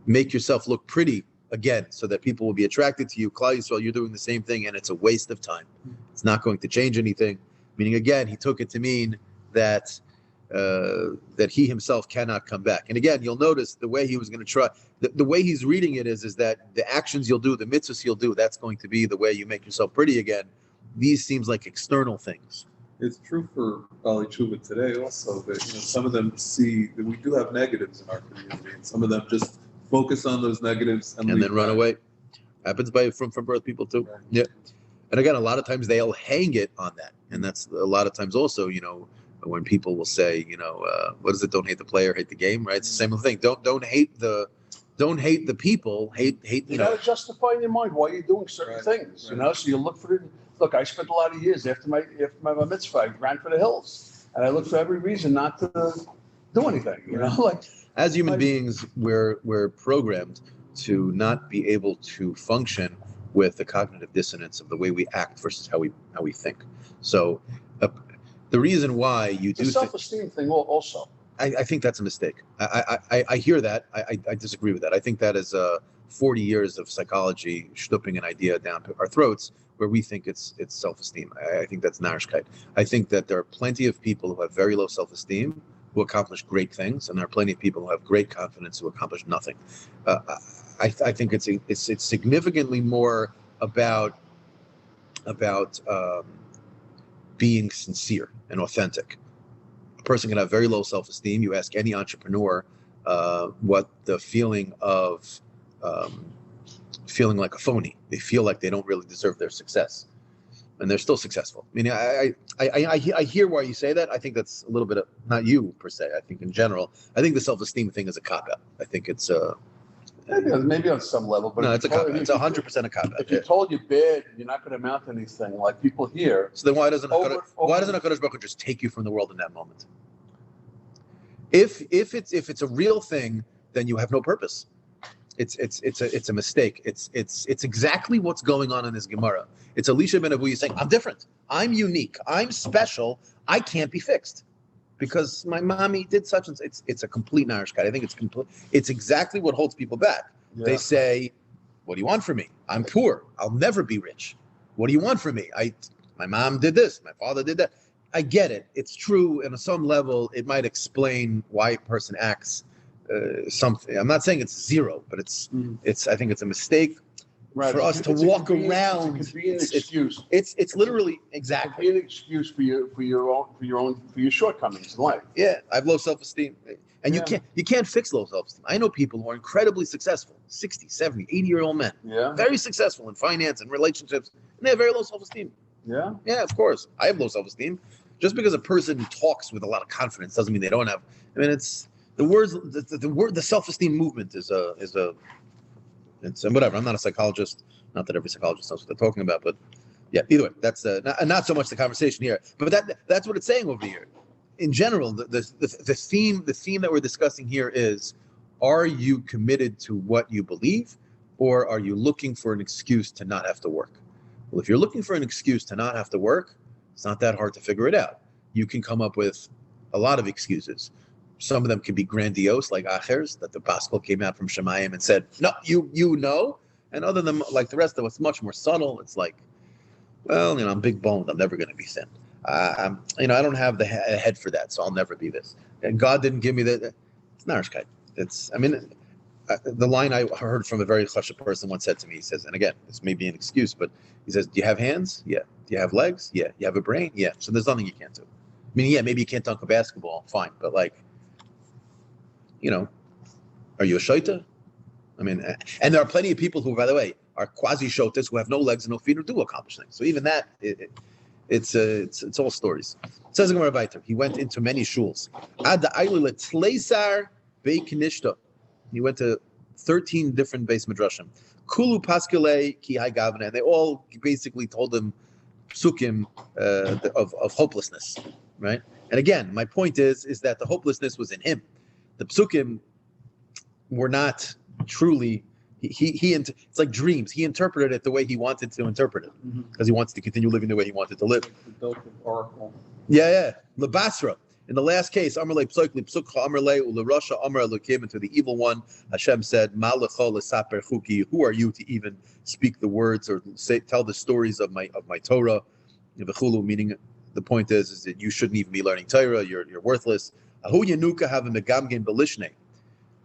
make yourself look pretty again, so that people will be attracted to you. Klal Yisrael, you're doing the same thing, and it's a waste of time. It's not going to change anything. Meaning, again, he took it to mean that that he himself cannot come back. And again, you'll notice the way he was going to try, the way he's reading it is that the actions you'll do, the mitzvahs you'll do, that's going to be the way you make yourself pretty again. These seems like external things.
It's true for Bali Tshuva today also, that some of them see that we do have negatives in our community, and some of them just focus on those negatives and
then run away. Happens from birth people too. Right. Yeah. And again, a lot of times they'll hang it on that. And that's a lot of times also, when people will say, what is it? Don't hate the player, hate the game, right? It's the same thing. Don't hate the people, hate.
You gotta justify in your mind why you're doing certain things, So you look for it. Look, I spent a lot of years after my mitzvah, I ran for the hills, and I looked for every reason not to do anything. Like
as human beings, we're programmed to not be able to function with the cognitive dissonance of the way we act versus how we think. So the reason why you do
the self-esteem thing also.
I think that's a mistake. I hear that. I disagree with that. I think that is 40 years of psychology stooping an idea down to our throats where we think it's self-esteem. I think that's narishkeit. I think that there are plenty of people who have very low self-esteem who accomplish great things, and there are plenty of people who have great confidence who accomplish nothing. I think it's significantly more about being sincere and authentic. A person can have very low self-esteem. You ask any entrepreneur what the feeling of feeling like a phony. They feel like they don't really deserve their success, and they're still successful. I mean, I hear why you say that. I think that's a little bit of, not you per se. I think in general, I think the self-esteem thing is a cop-out. I think it's
maybe on some level, but
no, it's a cop-out. It's 100% a cop-out.
If you told you're bad, you're not going to amount to anything. Like people here.
So then why doesn't HaKadosh Baruch Hu just take you from the world in that moment? If it's a real thing, then you have no purpose. It's a mistake. It's exactly what's going on in this Gemara. It's Elisha ben Avuya saying, I'm different. I'm unique. I'm special. I can't be fixed because my mommy did such and such. It's a complete narishkeit. I think it's complete. It's exactly what holds people back. Yeah. They say, what do you want from me? I'm poor. I'll never be rich. What do you want from me? My mom did this. My father did that. I get it. It's true. And on some level, it might explain why a person acts something. I'm not saying it's zero, but it's. I think it's a mistake for us to walk around.
It could be an excuse.
It's literally exactly.
It could be an excuse for your shortcomings in life.
Yeah, I have low self-esteem, and you can't fix low self-esteem. I know people who are incredibly successful, 60, 70, 80-year-old men, very successful in finance and relationships, and they have very low self-esteem. Yeah, of course. I have low self-esteem. Just because a person talks with a lot of confidence doesn't mean they don't have. I mean, it's. The self-esteem movement is whatever. I'm not a psychologist. Not that every psychologist knows what they're talking about, but yeah. Either way, that's not so much the conversation here, but that's what it's saying over here. In general, the theme that we're discussing here is: are you committed to what you believe, or are you looking for an excuse to not have to work? Well, if you're looking for an excuse to not have to work, it's not that hard to figure it out. You can come up with a lot of excuses. Some of them can be grandiose, like Achers, that the Baskel came out from Shemayim and said, no, you know. And other than, like the rest of us, much more subtle. It's like, well, I'm big boned. I'm never going to be thin. I don't have the head for that, so I'll never be this. And God didn't give me that. It's narishkeit. The line I heard from a very chashuv person once said to me, he says, and again, this may be an excuse, but he says, do you have hands? Yeah. Do you have legs? Yeah. You have a brain? Yeah. So there's nothing you can't do. I mean, yeah, maybe you can't dunk a basketball. Fine. But like, are you a shaita? I mean, and there are plenty of people who, by the way, are quasi-shotas who have no legs and no feet who do accomplish things. So even that, it's all stories. It says in Gemara Weiler, he went into many shuls. He went to 13 different base midrashim. Kulu paskele ki hai gavna, and they all basically told him psukim of hopelessness, right? And again, my point is that the hopelessness was in him. The psukim were not truly, it's like dreams. He interpreted it the way he wanted to interpret it because he wants to continue living the way he wanted to live.
The Delta Oracle.
Yeah. Lebasra. In the last case, Amarle Psukli Psukha Amarle Ularasha Amar Elokim, and to the evil one, Hashem said, Malachol Esaper Chuki, who are you to even speak the words or tell the stories of my Torah? V'chulu, meaning the point is that you shouldn't even be learning Torah, you're worthless. Ahu Yanuka have a Megamgin Belishne.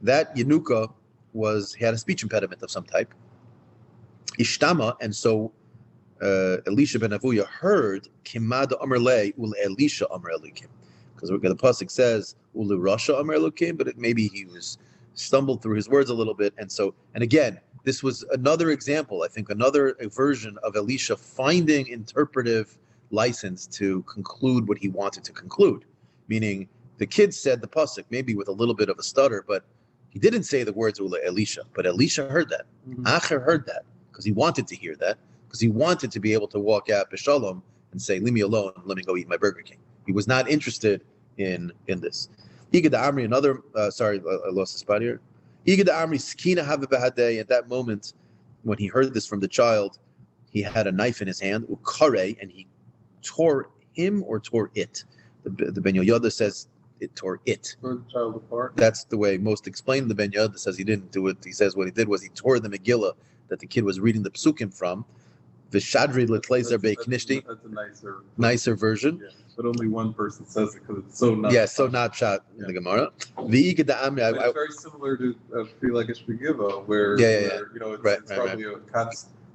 That Yanuka he had a speech impediment of some type. Ishtama, and so Elisha ben Avuya heard Kimad Amarle Ul Elisha Amar Elikim. Because the pasuk says Ulu Rasha Amar Elokim, but maybe he was stumbled through his words a little bit, and again, this was another example. I think another version of Elisha finding interpretive license to conclude what he wanted to conclude. Meaning, the kid said the pasuk maybe with a little bit of a stutter, but he didn't say the words Ula Elisha. But Elisha heard that. Acher heard that because he wanted to hear that because he wanted to be able to walk out b'shalom and say, "Leave me alone. Let me go eat my Burger King." He was not interested in this. Igad Amri, another, I lost the spot here. Igad Amri, Skina Havibahadeh, at that moment, when he heard this from the child, he had a knife in his hand, Ukare, and he tore him or tore it. The Ben Yoda says it tore it.
Tore the child apart.
That's the way most explain. The Ben Yoda says he didn't do it. He says what he did was he tore the Megillah that the kid was reading the psukim from. V'shadri l'tleiser be'knishti.
That's a
nicer version.
Yeah. But only one person says it because it's so not.
Yeah, so not shot in the Gemara. It's
very similar to feel like a shpigiva, where it's probably a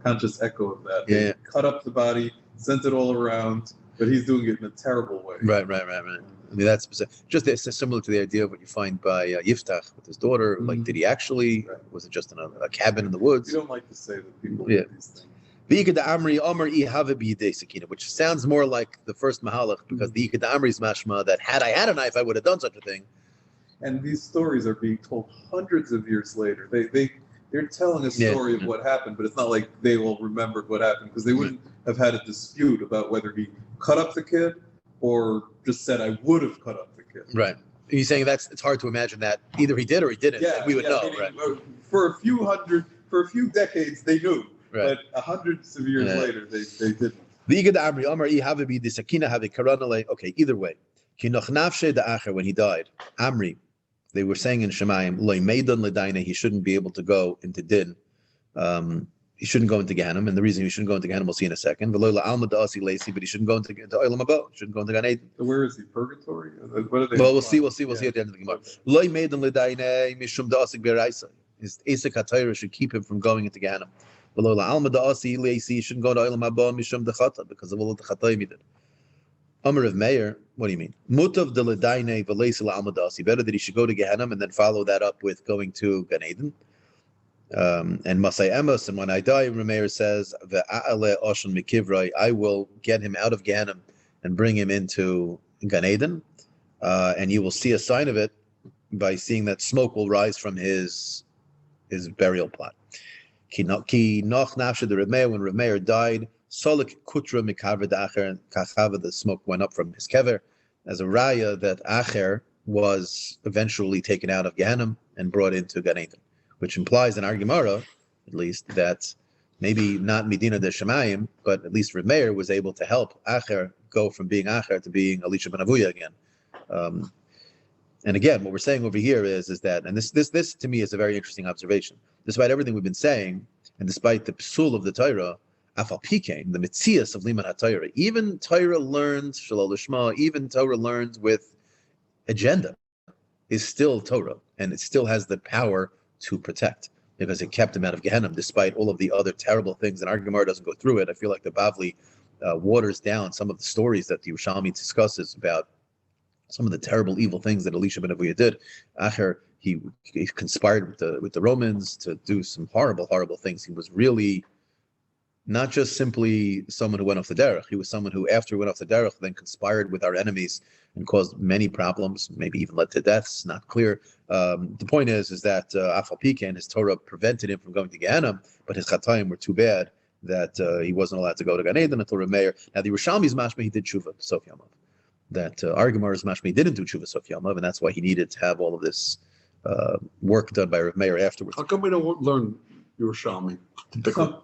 conscious echo of that. They cut up the body, sent it all around, but he's doing it in a terrible way.
Right. I mean, that's just similar to the idea of what you find by Yiftach with his daughter. Like, did he actually? Right. Was it just in a cabin in the woods?
You don't like to say that people do these things.
Which sounds more like the first Mahalach, because the Ikad Amri's mashma that had I had a knife, I would have done such a thing.
And these stories are being told hundreds of years later. They're telling a story of what happened, but it's not like they will remember what happened, because they wouldn't have had a dispute about whether he cut up the kid or just said, I would have cut up the kid.
Right. You're saying it's hard to imagine that either he did or he didn't. Yeah, we would know. Meaning,
right. For a few decades, they knew. Right. But hundreds of years later, they didn't.
Okay, either way. When he died, Amri, they were saying in Shemayim, he shouldn't be able to go into Din. He shouldn't go into Gehenna, and the reason he shouldn't go into Gehenna, we'll see in a second. But he shouldn't go into Olam Haba, shouldn't go into Gan Eden.
So where is he? Purgatory? What are they?
Well, we'll see at the end of the Gemara. Loy Meidan L'Daineh Mishum Da'asik B'Raisa. His Esek HaTorah should keep him from going into Gehenna. He shouldn't go to Olam Haba Mishum Dechata because of all the Chatoim he did. Amar of Meir, what do you mean? Mutav de L'Daineh V'Leisi L'Alma Da'asi. Better that he should go to Gehenna and then follow that up with going to Gan Eden. And Masai Amos, and when I die, Rameir says, I will get him out of Gehenna and bring him into Gan Eden, and you will see a sign of it by seeing that smoke will rise from his burial plot. Ki noch nafshe the Rameir, when Rameir died, Solik kutra mikaver da'acher, kachava, the smoke went up from his kever, as a raya that Acher was eventually taken out of Gehenna and brought into Gan Eden, which implies in our Gemara, at least, that maybe not Medina de Shemayim, but at least Rameir was able to help Acher go from being Acher to being Elisha ben Avuya again. And again, what we're saying over here is that, and this to me is a very interesting observation. Despite everything we've been saying, and despite the psul of the Torah, Afal Pikein, the mitzias of Liman HaTorah, even Torah learns Shalol Lishma, even Torah learns with agenda, is still Torah, and it still has the power to protect, because it kept him out of Gehenna, despite all of the other terrible things. And our Gemara doesn't go through it. I feel like the Bavli waters down some of the stories that the Yerushalmi discusses about some of the terrible, evil things that Elisha ben Avuya did. Acher, he conspired with the Romans to do some horrible, horrible things. He was really not just simply someone who went off the derech. He was someone who, after he went off the derech, then conspired with our enemies and caused many problems, maybe even led to deaths. Not clear. The point is that Afal Pikein, his Torah prevented him from going to Gehenna, but his Chataim were too bad that he wasn't allowed to go to Gan Eden until Rameir. Now the Yerushalmi's mashma, he did tshuva Sof Yamav. That our Gemara's mashma, he didn't do tshuva Sof Yamav, and that's why he needed to have all of this work done by Rav Meir afterwards.
How come we don't learn Yerushalmi?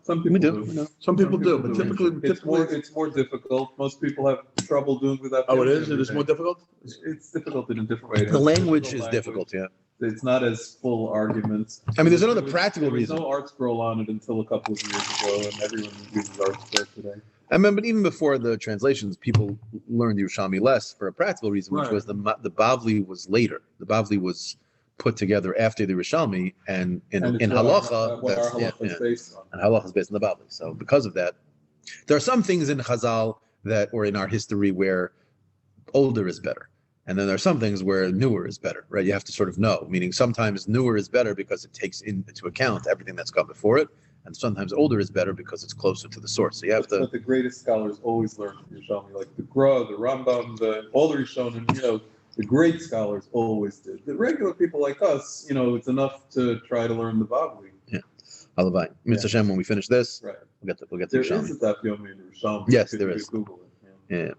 Some people
We
do.
do.
Some people do, but typically,
It's more difficult. Most people have trouble doing without.
oh, it is? It is more difficult?
It's difficult in a different way.
The language is difficult, yeah.
It's not as full arguments.
I mean, there's another
There was-
practical
there was
reason.
no art scroll on it until a couple of years ago, and everyone uses art scroll today.
I remember even before the translations, people learned Yerushalmi less for a practical reason, which
Right.
was the Bavli was later. The Bavli was put together after the Yerushalmi, and in
And it's
halacha,
what our
that's yeah,
halacha is
yeah.
based on.
And halacha is based on the Bavli. So because of that, there are some things in Chazal that, or in our history, where older is better. And then there are some things where newer is better, right? You have to sort of know, meaning sometimes newer is better because it takes into account everything that's gone before it. And sometimes older is better because it's closer to the source. So you have to,
But the greatest scholars always learn from Yerushalmi, like the Gra, the Rambam, all the Rishonim, the great scholars always did. The regular people like us, it's enough to try to learn the Bavli.
Halavai. Mr. Hashem, when we finish this,
Right.
we'll get to
There
Yerushalmi.
is a Daf Yomi in Yerushalmi.
Yes,
You
there
could
is.
Google it.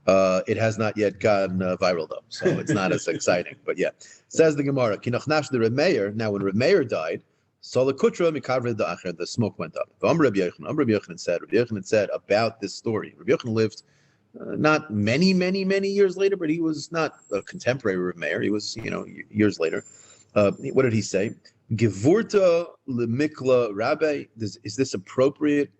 Yeah. It has not yet gone viral though, so it's not as exciting. But yeah, says the Gemara. Kinachnash the Reb Meir. Now, when Reb Meir died, Salakutra mikavred the acher. The smoke went up. Rabbi Yochanan said about this story. Rabbi Yochanan lived not many years later, but he was not a contemporary Reb Meir. He was years later. What did he say? Gevurta lemikla Rabbi. Is this appropriate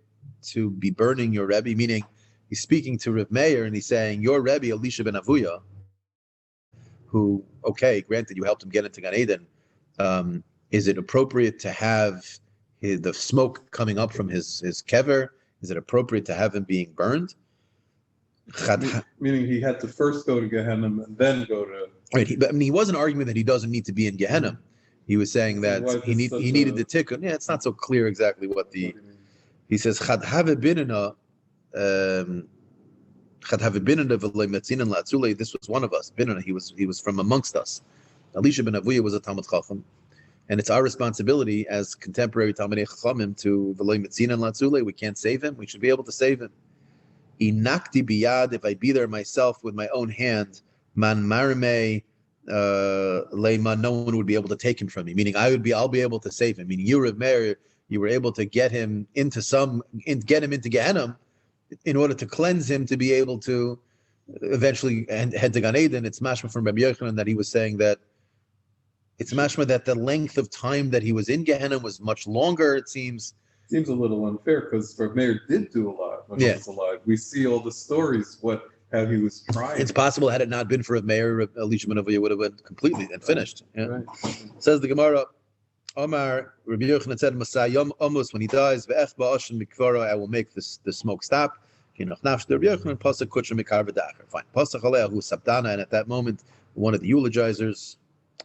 to be burning your Rebbe? Meaning, he's speaking to Rav Meir and he's saying, your Rebbe, Elisha ben Avuya, who, okay, granted, you helped him get into Gan Eden, is it appropriate to have the smoke coming up from his kever? Is it appropriate to have him being burned?
Meaning he had to first go to Gehenna and then go to.
Right. He wasn't arguing that he doesn't need to be in Gehenna. He was saying that he needed the tikkun. Yeah, it's not so clear exactly what the. He says, "Chad have binana, Chad have binana v'loy metzinan la'atzulei." This was one of us. Binana. He was from amongst us. Elisha ben Avuya was a Talmud Chacham, and it's our responsibility as contemporary Talmidei Chachamim to v'loy metzinan la'atzulei. We can't save him. We should be able to save him. Inakti biyad. If I be there myself with my own hand, man marmei. Leiman, no one would be able to take him from me. Meaning, I'll be able to save him. Meaning, you, Rav Meir, you were able to get him into Gehenna in order to cleanse him to be able to eventually head to Gan Eden. It's mashma from Rabbi Yochanan that he was saying that it's mashma that the length of time that he was in Gehenna was much longer. It seems
a little unfair because Rav Meir did do a lot when he was alive. We see all the stories how he was trying.
It's possible had it not been for Rav Meir, Elisha ben Avuya would have went completely and finished. Yeah.
Right.
Says the Gemara, Omar, Rabbi Yochanan said, Masayom almost when he dies, Ve'ech ba'ashen mikvara, I will make the smoke stop. Fine. Pasach Aleh, who Sabdana, and at that moment, one of the eulogizers,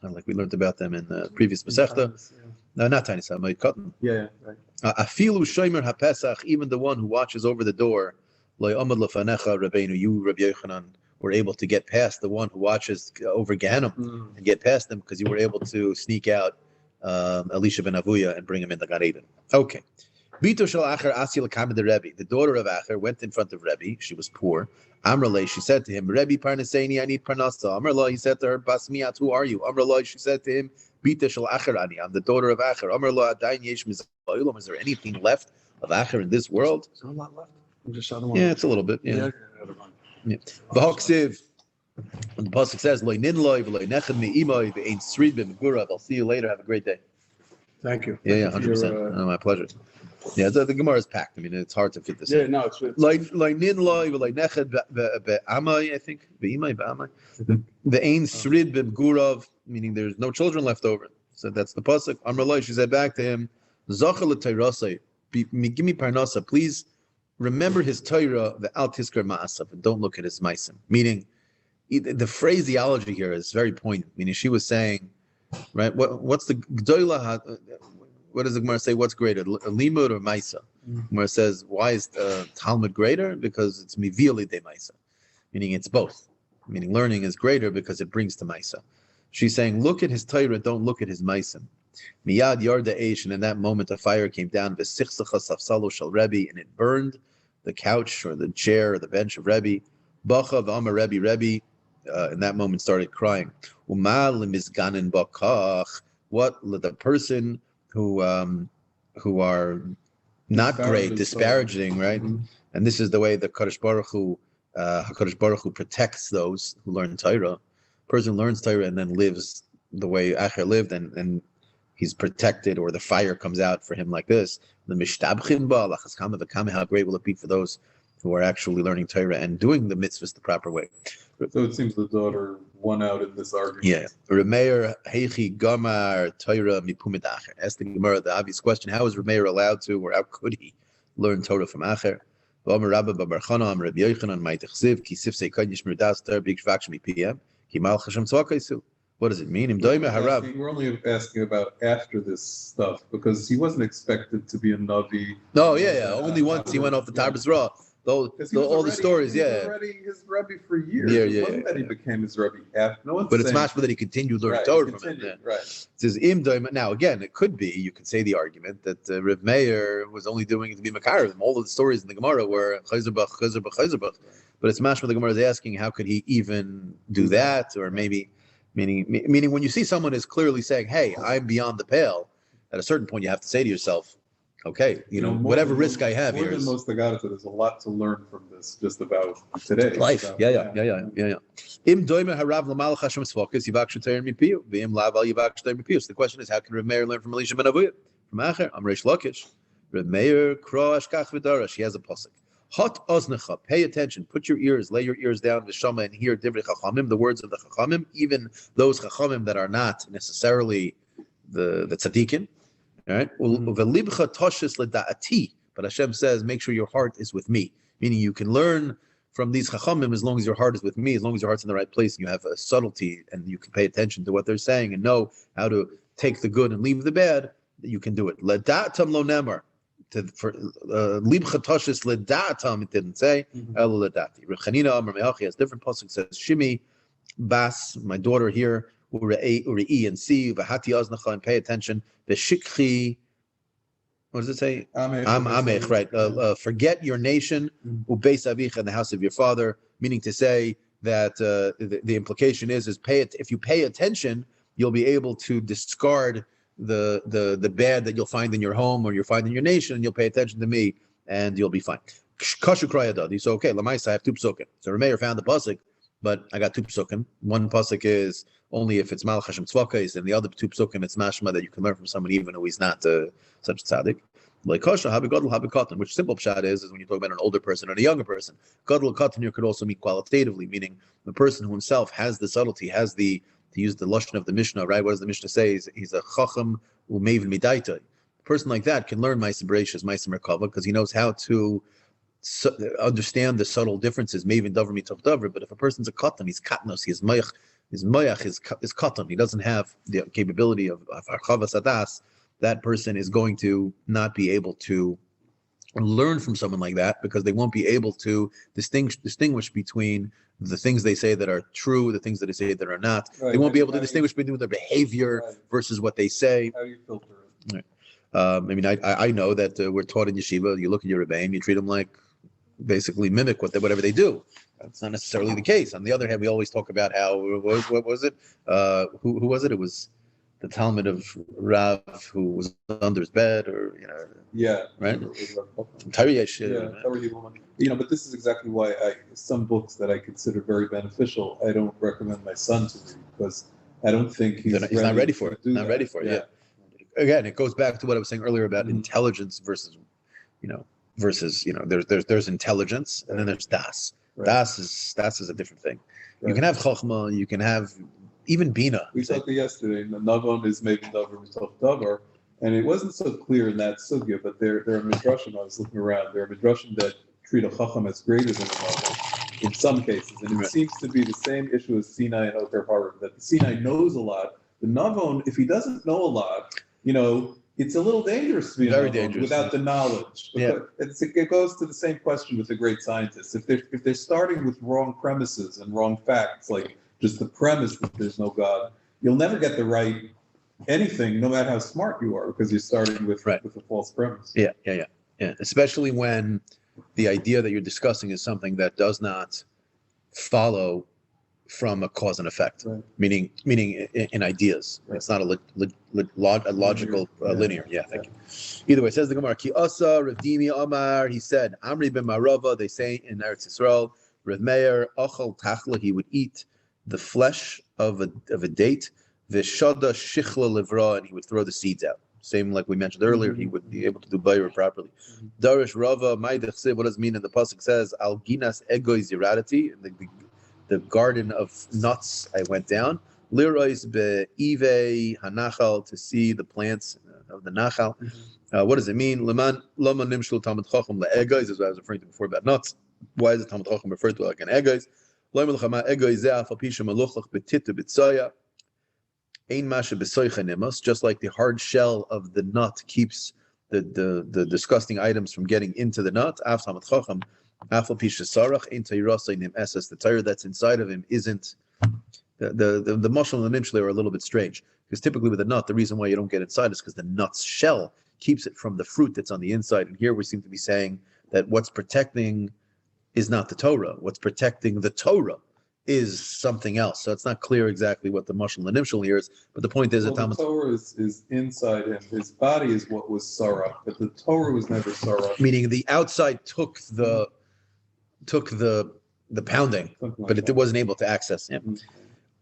like we learned about them in the previous Masechta. No, not Tiny Sam, Cotton.
Yeah, right.
Afilu Shomer HaPesach, even the one who watches over the door, Lo Yomad Lefanecha Rabbeinu, you, Rabbi Yochanan, were able to get past the one who watches over Gehenna and get past them because you were able to sneak out Elisha ben Avuya and bring him into Gan Eden. Okay. Bito shel Acher Asi l'kamed the Rebbe. The daughter of Acher went in front of Rebbe. She was poor. Amrle, she said to him, Rebbe Parnaseini, I need Parnasa. Amrle, he said to her, Bas Miat, who are you? Amrle, she said to him, Bito shel Acher Ani, I'm the daughter of Acher. Amrle, Adayin Yesh Mizayulam. Is there anything left of Acher in this world?
Is there a lot left? I'm just out of one.
Yeah, it's a little bit. Yeah. V'hoksiv. And the pasuk says, "Lo ninloi v'lo nechem me'imoi v'ein srid b'megurav." I'll see you later. Have a great day.
Thank you.
Yeah, 100%. My pleasure. Yeah, the Gemara is packed. I mean, it's hard to fit this.
Yeah,
in.
no, it's
Lo ninloi v'lo nechem be'amai. I think be'imoi be'amai. V'ein srid b'megurav, meaning there's no children left over. So that's the pasuk. Amrullah, she said back to him, "Zachal l'tayrasai, give me parnasa, please." Remember his Torah, the al tiskar ma'asav, and don't look at his ma'asim. Meaning, the phraseology here is very poignant. Meaning, she was saying, right? What's the gdoila? What does the Gemara say? What's greater, limud or ma'isa? Gemara says, why is Talmud greater? Because it's mivili de ma'isa, meaning it's both. Meaning, learning is greater because it brings to ma'isa. She's saying, look at his Torah, don't look at his ma'asim. Miyad yarda eish, and in that moment a fire came down, v'sichsacha safsalo shel Rebbe, and it burned the couch or the chair or the bench of Rebbe. Bacha v'amar Rebbe, in that moment started crying. What the person who are not great, disparaging, right?
Mhm.
And this is the way the HaKadosh Baruch Hu protects those who learn Torah. Person learns Torah and then lives the way Acher lived, and he's protected, or the fire comes out for him like this. The mishtabchin ba lachas kama v'kama, how great will it be for those who are actually learning Torah and doing the mitzvahs the proper way.
So it seems the daughter won out in this argument.
Yeah. Rameir heichi gamar Torah mipumid Acher. Ask the Gemara the obvious question: how is Rameir allowed to, or how could he learn Torah from Acher? What does it mean?
We're only asking about after this stuff because he wasn't expected to be a Navi.
No, yeah. Only once he went off the Tabris Raw. All the stories,
he was already his Rebbe for years. It wasn't that he became his Rebbe after. No one's
but it's
saying,
mashma that he continued learning Torah from him.
Right.
It says im doima. Now again, it could be you could say the argument that Rav Meir was only doing it to be makarim. All of the stories in the Gemara were chayzerbach. But it's mashma the Gemara is asking how could he even do that, or maybe meaning when you see someone is clearly saying, "Hey, I'm beyond the pale," at a certain point you have to say to yourself, okay, whatever risk I have here
is
is
most there's a lot to learn from this, just about today.
Life. Yeah. Im doime harav l'malach Hashem tzvakas yivak shetayim mipiu v'im laval yivak shetayim mipiu. So the question is, how can Rav Meir learn from Elisha ben Avuyah? From Acher, I'm Reish Lakish. Rav Meir kro ashkach v'darash. He has a pasuk. Hot oznecha. Pay attention. Put your ears. Lay your ears down. V'shama and hear divrei chachamim. The words of the chachamim, even those chachamim that are not necessarily the tzaddikim. All right. But Hashem says, make sure your heart is with me. Meaning you can learn from these chachamim as long as your heart is with me, as long as your heart's in the right place and you have a subtlety and you can pay attention to what they're saying and know how to take the good and leave the bad, you can do it. Ledatam lo nemar. Libcha toshis ledatam, it didn't say. El ledati. Rechanina Amar Me'achi has different pasuk, says Shimi Bas, my daughter here, Uri and see, Vahati Aznacha, and pay attention. Veshikhi, what does it say? Amech, right. Forget your nation, Ubeis Avicha, in the house of your father, meaning to say that the implication is if you pay attention, you'll be able to discard the bad that you'll find in your home or you'll find in your nation, and you'll pay attention to me, and you'll be fine. Kashu Krayadadi. So, okay, Lamaisa, I have two psukim. So Rameir found the pasuk, but I got two psukim. One pasuk is only if it's Malach Hashem Tzvakais, and the other two psukim, it's mashma that you can learn from someone even though he's not such a tzaddik. Like Kasha, Habigadol, Habikatan, which simple pshat is when you talk about an older person and a younger person. Gadol Katan here could also mean qualitatively, meaning the person who himself has the subtlety, has the, to use the lashon of the Mishnah, right? What does the Mishnah say? He's a chacham u'mevin midaita. A person like that can learn Ma'aseh Bereishis, Ma'aseh Merkava, because he knows how to understand the subtle differences, Mevin Davar Mitoch Davar. But if a person's a katan, he's katnos, he's mayach is katan. He doesn't have the capability of archavas adas. That person is going to not be able to learn from someone like that because they won't be able to distinguish between the things they say that are true, the things that they say that are not. Right. They won't be able to distinguish between their behavior versus what they say.
How do you filter it?
Right. I know that we're taught in yeshiva. You look at your rebbeim, you treat them like basically mimic whatever they do. That's not necessarily the case. On the other hand, we always talk about how what was it? Who was it? It was the Talmud of Rav who was under his bed, or right?
But this is exactly why some books that I consider very beneficial, I don't recommend my son to read because I don't think he's
not ready for it. Not ready for it. Yeah. Again, it goes back to what I was saying earlier about intelligence versus there's intelligence and then there's das. Right. Das is a different thing. Right. You can have chokhmah, you can have even bina.
We talked yesterday. The navon is maybe davar mitoch davar, and it wasn't so clear in that sugya. But there are midrashim. I was looking around. There are midrashim that treat a chacham as greater than a navon in some cases, and it seems to be the same issue as Sinai and Oker Harim. That the Sinai knows a lot. The navon, if he doesn't know a lot, it's a little dangerous to be very dangerous without the knowledge.
Yeah.
It goes to the same question with the great scientists. If they're starting with wrong premises and wrong facts, like just the premise that there's no God, you'll never get the right anything, no matter how smart you are, because you're starting with a false premise.
Yeah. Especially when the idea that you're discussing is something that does not follow from a cause and effect,
Right.
meaning in ideas.
Right.
It's not a logical linear. Yeah, thank you. Either way, says the Gemara, Ki Asa Ravdimi Amar. He said, Amri ben Marava. They say in Eretz Yisrael, Rav Meir Achal Tachla. He would eat the flesh of a date, Veshada Shichla Livra, and he would throw the seeds out. Same like we mentioned earlier, he would be able to do bayra properly. Darish Rava Maidach. What does it mean? And the pasuk says, Al Ginas Egois Yiradati. The garden of nuts I went down. Lirois be'ive hanachal, to see the plants of the nachal. What does it mean? Leman lama nimshul talmud chacham le'egais, as I was referring to before about nuts. Why is the talmud chacham referred to like an egais? Loim l'chama egais ze'af apisha maluchlach betita b'tzaya. Ein masha b'soicha nimas, just like the hard shell of the nut keeps the disgusting items from getting into the nut. Af talmud chacham. The tire that's inside of him isn't the muscle and the nimshli are a little bit strange, because typically with a nut, the reason why you don't get inside is because the nut's shell keeps it from the fruit that's on the inside. And here we seem to be saying that what's protecting is not the Torah. What's protecting the Torah is something else. So it's not clear exactly what the muscle and the nimshli here is. But the point is that
the Torah is inside him. His body is what was sarah, but the Torah was never sarah.
Meaning the outside took the pounding, but it wasn't able to access him.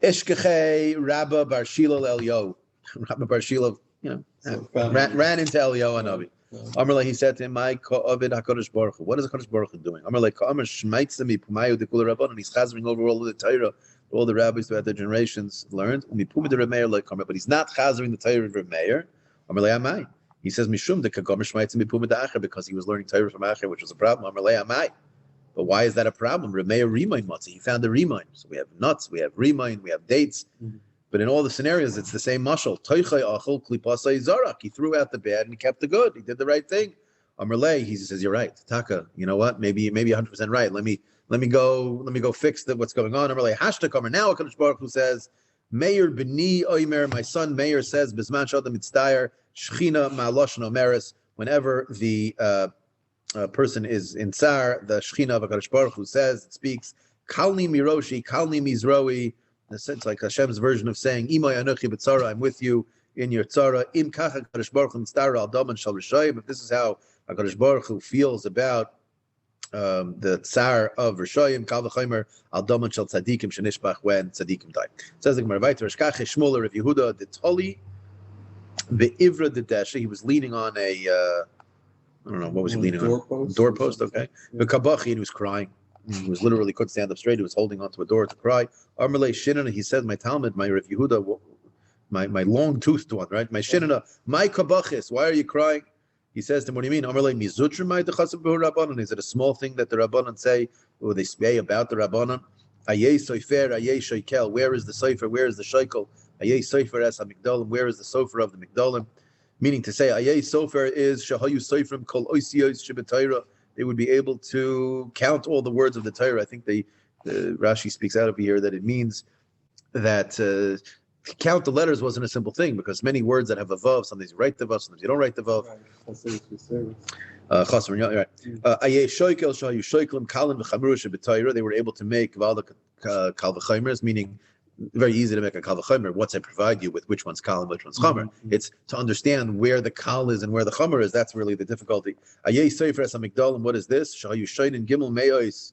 Eshkechei Rabba Bar Shila Elyo. Rabba Bar Shila, ran into Elyo Hanavi. Amarle, he said to him, "My Ka'avid Hakadosh Baruch Hu." What is Hakadosh Baruch Hu doing? Amarle, Ka'amar Shmaitzami Pumayu Dekula Rabban, and he's chazering over all of the Torah, all the rabbis throughout the generations learned. Umipuma de Rameir like Kamar, but he's not chazering the Torah of Rameir. Amarle Amai. He says Mishum de Ka'amar Shmaitzami Puma de Acher, because he was learning Torah from Acher, which was a problem. Amarle Amai. But why is that a problem? Rameir Rimain Matzah. He found the Rimain. So we have nuts, we have Rimain, we have dates. But in all the scenarios, it's the same mashal. Toichai achol klipasai zarak. He threw out the bad and he kept the good. He did the right thing. Amarle, he says, you're right. Taka, you know what? Maybe 100% right. Let me go fix what's going on. Amarle, hashtag Amar. Now HaKadosh Baruch Hu says, Meir b'ni oimer, my son Meir says, Bizman shadam mitzdayer, shchina ma'aloshon omeres. Whenever the person is in tsar, the shchina of HaKadosh Baruch Hu says, it speaks, Kalni miroshi, Kalni mizroi. It's like Hashem's version of saying, Imay anochi b'tzara, I'm with you in your tzara. Im kach HaKadosh Baruch Hu mitzdayer al daman shal rishayim. If this is how HaKadosh Baruch Hu feels about the tsar of rishayim, kal v'chaymer al daman shal tzadikim shenishbach, when tzadikim die. Says the Gemara, Weiler, Shkach Shmuel Rav Yehuda the Toli be'ivra the desha. He was leaning on a I don't know, what was he leaning on? Doorpost, okay. The kabachi, and he was crying. He was literally couldn't stand up straight. He was holding onto a door to cry. Armalei Shinana, he said, my Talmud, my Rav Yehuda, my long-toothed one, right? My Shinana, my kabachis, why are you crying? He says to him, what do you mean? Armalei Mizutrimai dechasav b'hu Rabbanan. Is it a small thing that the Rabbanan say, or they say about the Rabbanan? Ayei soifer, ayei shoikel. Where is the sofer? Where is the shoikel? Ayei sofer es ha-migdalim. Where is the sofer of the migdalim? Meaning to say, ayei sofer is shahayu soifrim kol oisiyos shebetayra. They would be able to count all the words of the Torah. I think Rashi speaks out of here that it means that count the letters wasn't a simple thing, because many words that have a vav, sometimes you write the vav, sometimes you don't write the vav. They were able to make kal v'chomers, meaning very easy to make a kal v'chomer. What's I provide you with? Which one's kal and which one's chomer? It's to understand where the kal is and where the chomer is. That's really the difficulty. Ayei sefer es hamigdalim. What is this? Shahayu shoyin gimel meos.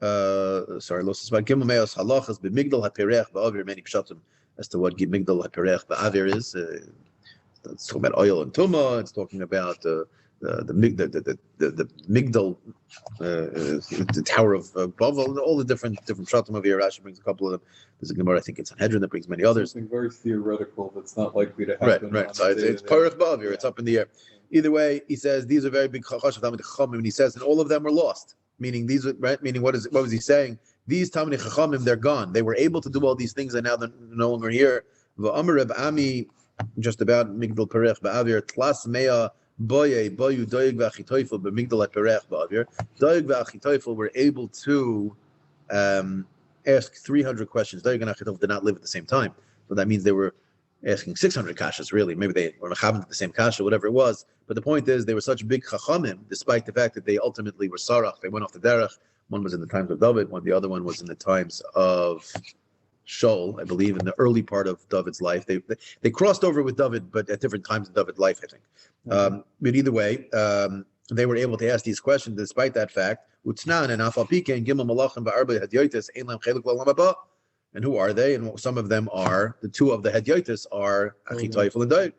Los about gimel meos halachas b'migdal haperech ba'avir. Many pshatim as to what migdal haperech ba'avir is. It's talking about oil and tuma. It's talking about the migdal, the Tower of Bavel, all the different pshatim of here. Rashi brings a couple of them. There's a Gemara, I think it's Sanhedrin, that brings many others.
Something very theoretical that's not likely to happen.
Right. So it's Parach Bavir. It's up in the air. Either way, he says these are very big chachas of Talmud Chachamim, and he says, and all of them were lost. Meaning these, right? Meaning what was he saying? These Talmud Chachamim, they're gone. They were able to do all these things, and now they're no longer here. V'amar Reb Ami, just about Migdal Parech Ba'avir, Tlas Mea. Boyu Doeg v'Achitoifel b'Migdal HaPerech ba'Avir. Doeg v'Achitoifel were able to ask 300 questions. Doeg and Achitoifel did not live at the same time, so that means they were asking 600 kashas, really. Maybe they were mechaber the same kasha, whatever it was. But the point is, they were such big chachamim, despite the fact that they ultimately were sarach. They went off the derech. One was in the times of David, the other one was in the times of Shaul, I believe, in the early part of David's life. They crossed over with David, but at different times in David's life, I think. But either way, they were able to ask these questions despite that fact. Utznan and Afal Pike and Gimel Malachim Ba'arba Hadyotis Ein Lam Cheluk L'Olam Haba. And who are they? And some of them are, the two of the Hadyotis are Achitophel and David.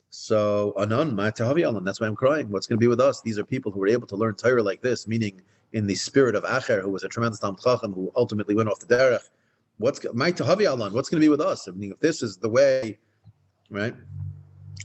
So, Anan, Ma'atahavi Alan, that's why I'm crying. What's going to be with us? These are people who were able to learn Torah like this, meaning in the spirit of Acher, who was a tremendous Talmud Chacham, who ultimately went off the derech. What's going to be with us? I mean, if this is the way, right?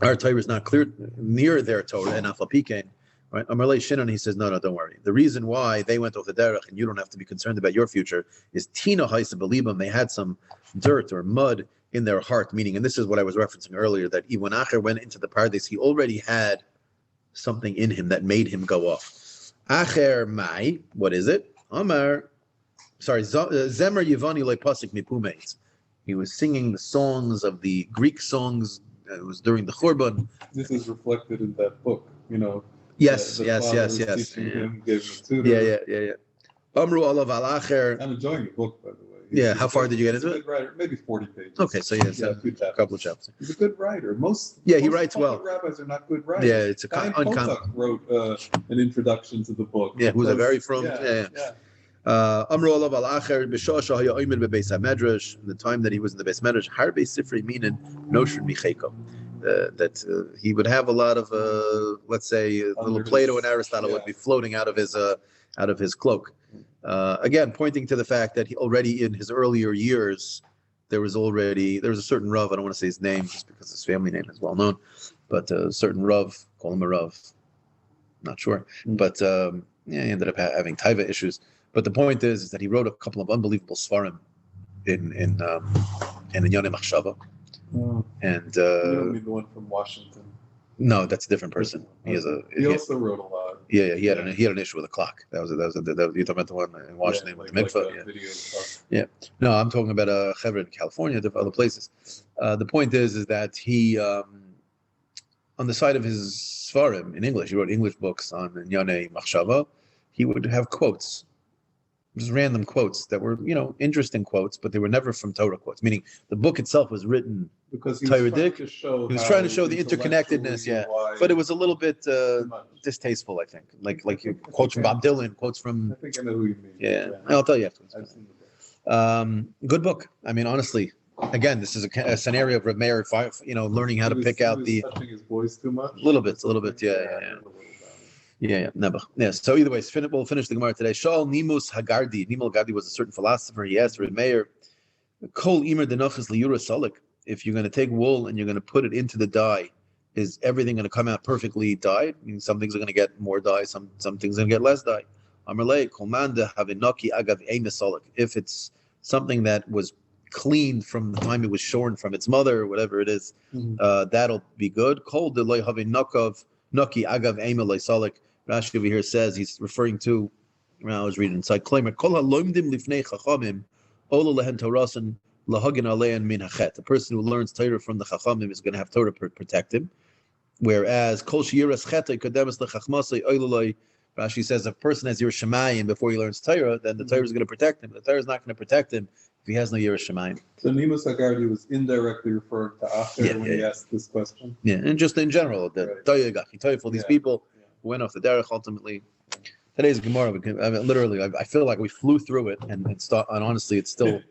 Our Torah is not clear near their Torah and Afapikain, right? Amarle Shinon, he says, no, don't worry. The reason why they went off the derech and you don't have to be concerned about your future is Tina Haisa Belibam. They had some dirt or mud in their heart, meaning, and this is what I was referencing earlier, that when Acher went into the paradise, he already had something in him that made him go off. Acher Mai, what is it? Zemer Yevani Le Pasik Mipumeitz. He was singing the songs of the Greek songs. It was during the Churban.
This is reflected in that book,
Yes.
Him, gave him a tutor.
Yeah. Amru Olav Al Acher.
I'm enjoying the book, by the way.
Yeah, how far did you get into it?
He's a good writer, maybe 40 pages.
Okay, so yeah,
a
couple of chapters.
He's a good writer.
He writes well.
Rabbis are not good writers.
Yeah, it's uncommon.
Wrote an introduction to the book.
Yeah, who's a very from. Amru Olav Al Acher b'shosha haya oimed bebeis hamedrash. The time that he was in the beis medrash, harbe sifrei minin noshrin micheko. That he would have a lot of, let's say, little Plato and Aristotle would be floating out of his cloak. Again, pointing to the fact that he already in his earlier years, there was a certain Rav. I don't want to say his name just because his family name is well known, but a certain Rav, call him a Rav, not sure, but he ended up having taiva issues. But the point is that he wrote a couple of unbelievable svarim in Yonei Machshava. And
you don't mean the one from Washington.
No, that's a different person.
He also wrote a lot.
Yeah. He had an issue with a clock. That was you talking about the one in Washington with the mikvah. Yeah. No, I'm talking about Chevron in California, other places. The point is that he, on the side of his svarim in English, he wrote English books on Yonei Machshava. He would have quotes. Just random quotes that were, interesting quotes, but they were never from Torah quotes. Meaning, the book itself was written
because he was trying to show
the interconnectedness, but it was a little bit distasteful, I think. Like you quotes from Bob Dylan, quotes from.
I think I know who you mean.
Yeah. I'll tell you afterwards.
I've seen the book.
Good book. I mean, honestly, again, this is a scenario of Reb Meir, learning how to pick out the.
Touching his voice too much.
A little bit, yeah. Never. Yeah. So either way, we'll finish the Gemara today. Shaul Nimus Hagardi. Nimul Hagardi was a certain philosopher. He asked Reb Meir, Kol Imer Denachas Liyura Solik. If you're going to take wool and you're going to put it into the dye, is everything going to come out perfectly dyed? I mean, some things are going to get more dye, some things are going to get less dye. Amarle Kolmanda Havinaki Agav Eina Solik. If it's something that was cleaned from the time it was shorn from its mother or whatever it is, that'll be good. Kol Deloy Havinakav Naki Agav Eina Solik. Rashi over here says he's referring to. I was reading inside. Claimer Kol Haloimdim Lifnei Chachamim Ola Lehen Torasan Lahagin Alein Min Hachet. The person who learns Torah from the Chachamim is going to have Torah protect him. Whereas Kol Shiuras Chetay Kademas LeChachmasei Oiloloi. Rashi says if a person has Yiras Shamayim before he learns Torah, then the Torah is going to protect him. The Torah is not going to protect him if he has no Yiras Shamayim.
So Nimus Hagardi was indirectly referring to Acher when he asked this question.
Yeah, and just in general, the Torah for these people who went off the derech ultimately. Today's Gemara, literally, I feel like we flew through it, and honestly, it's still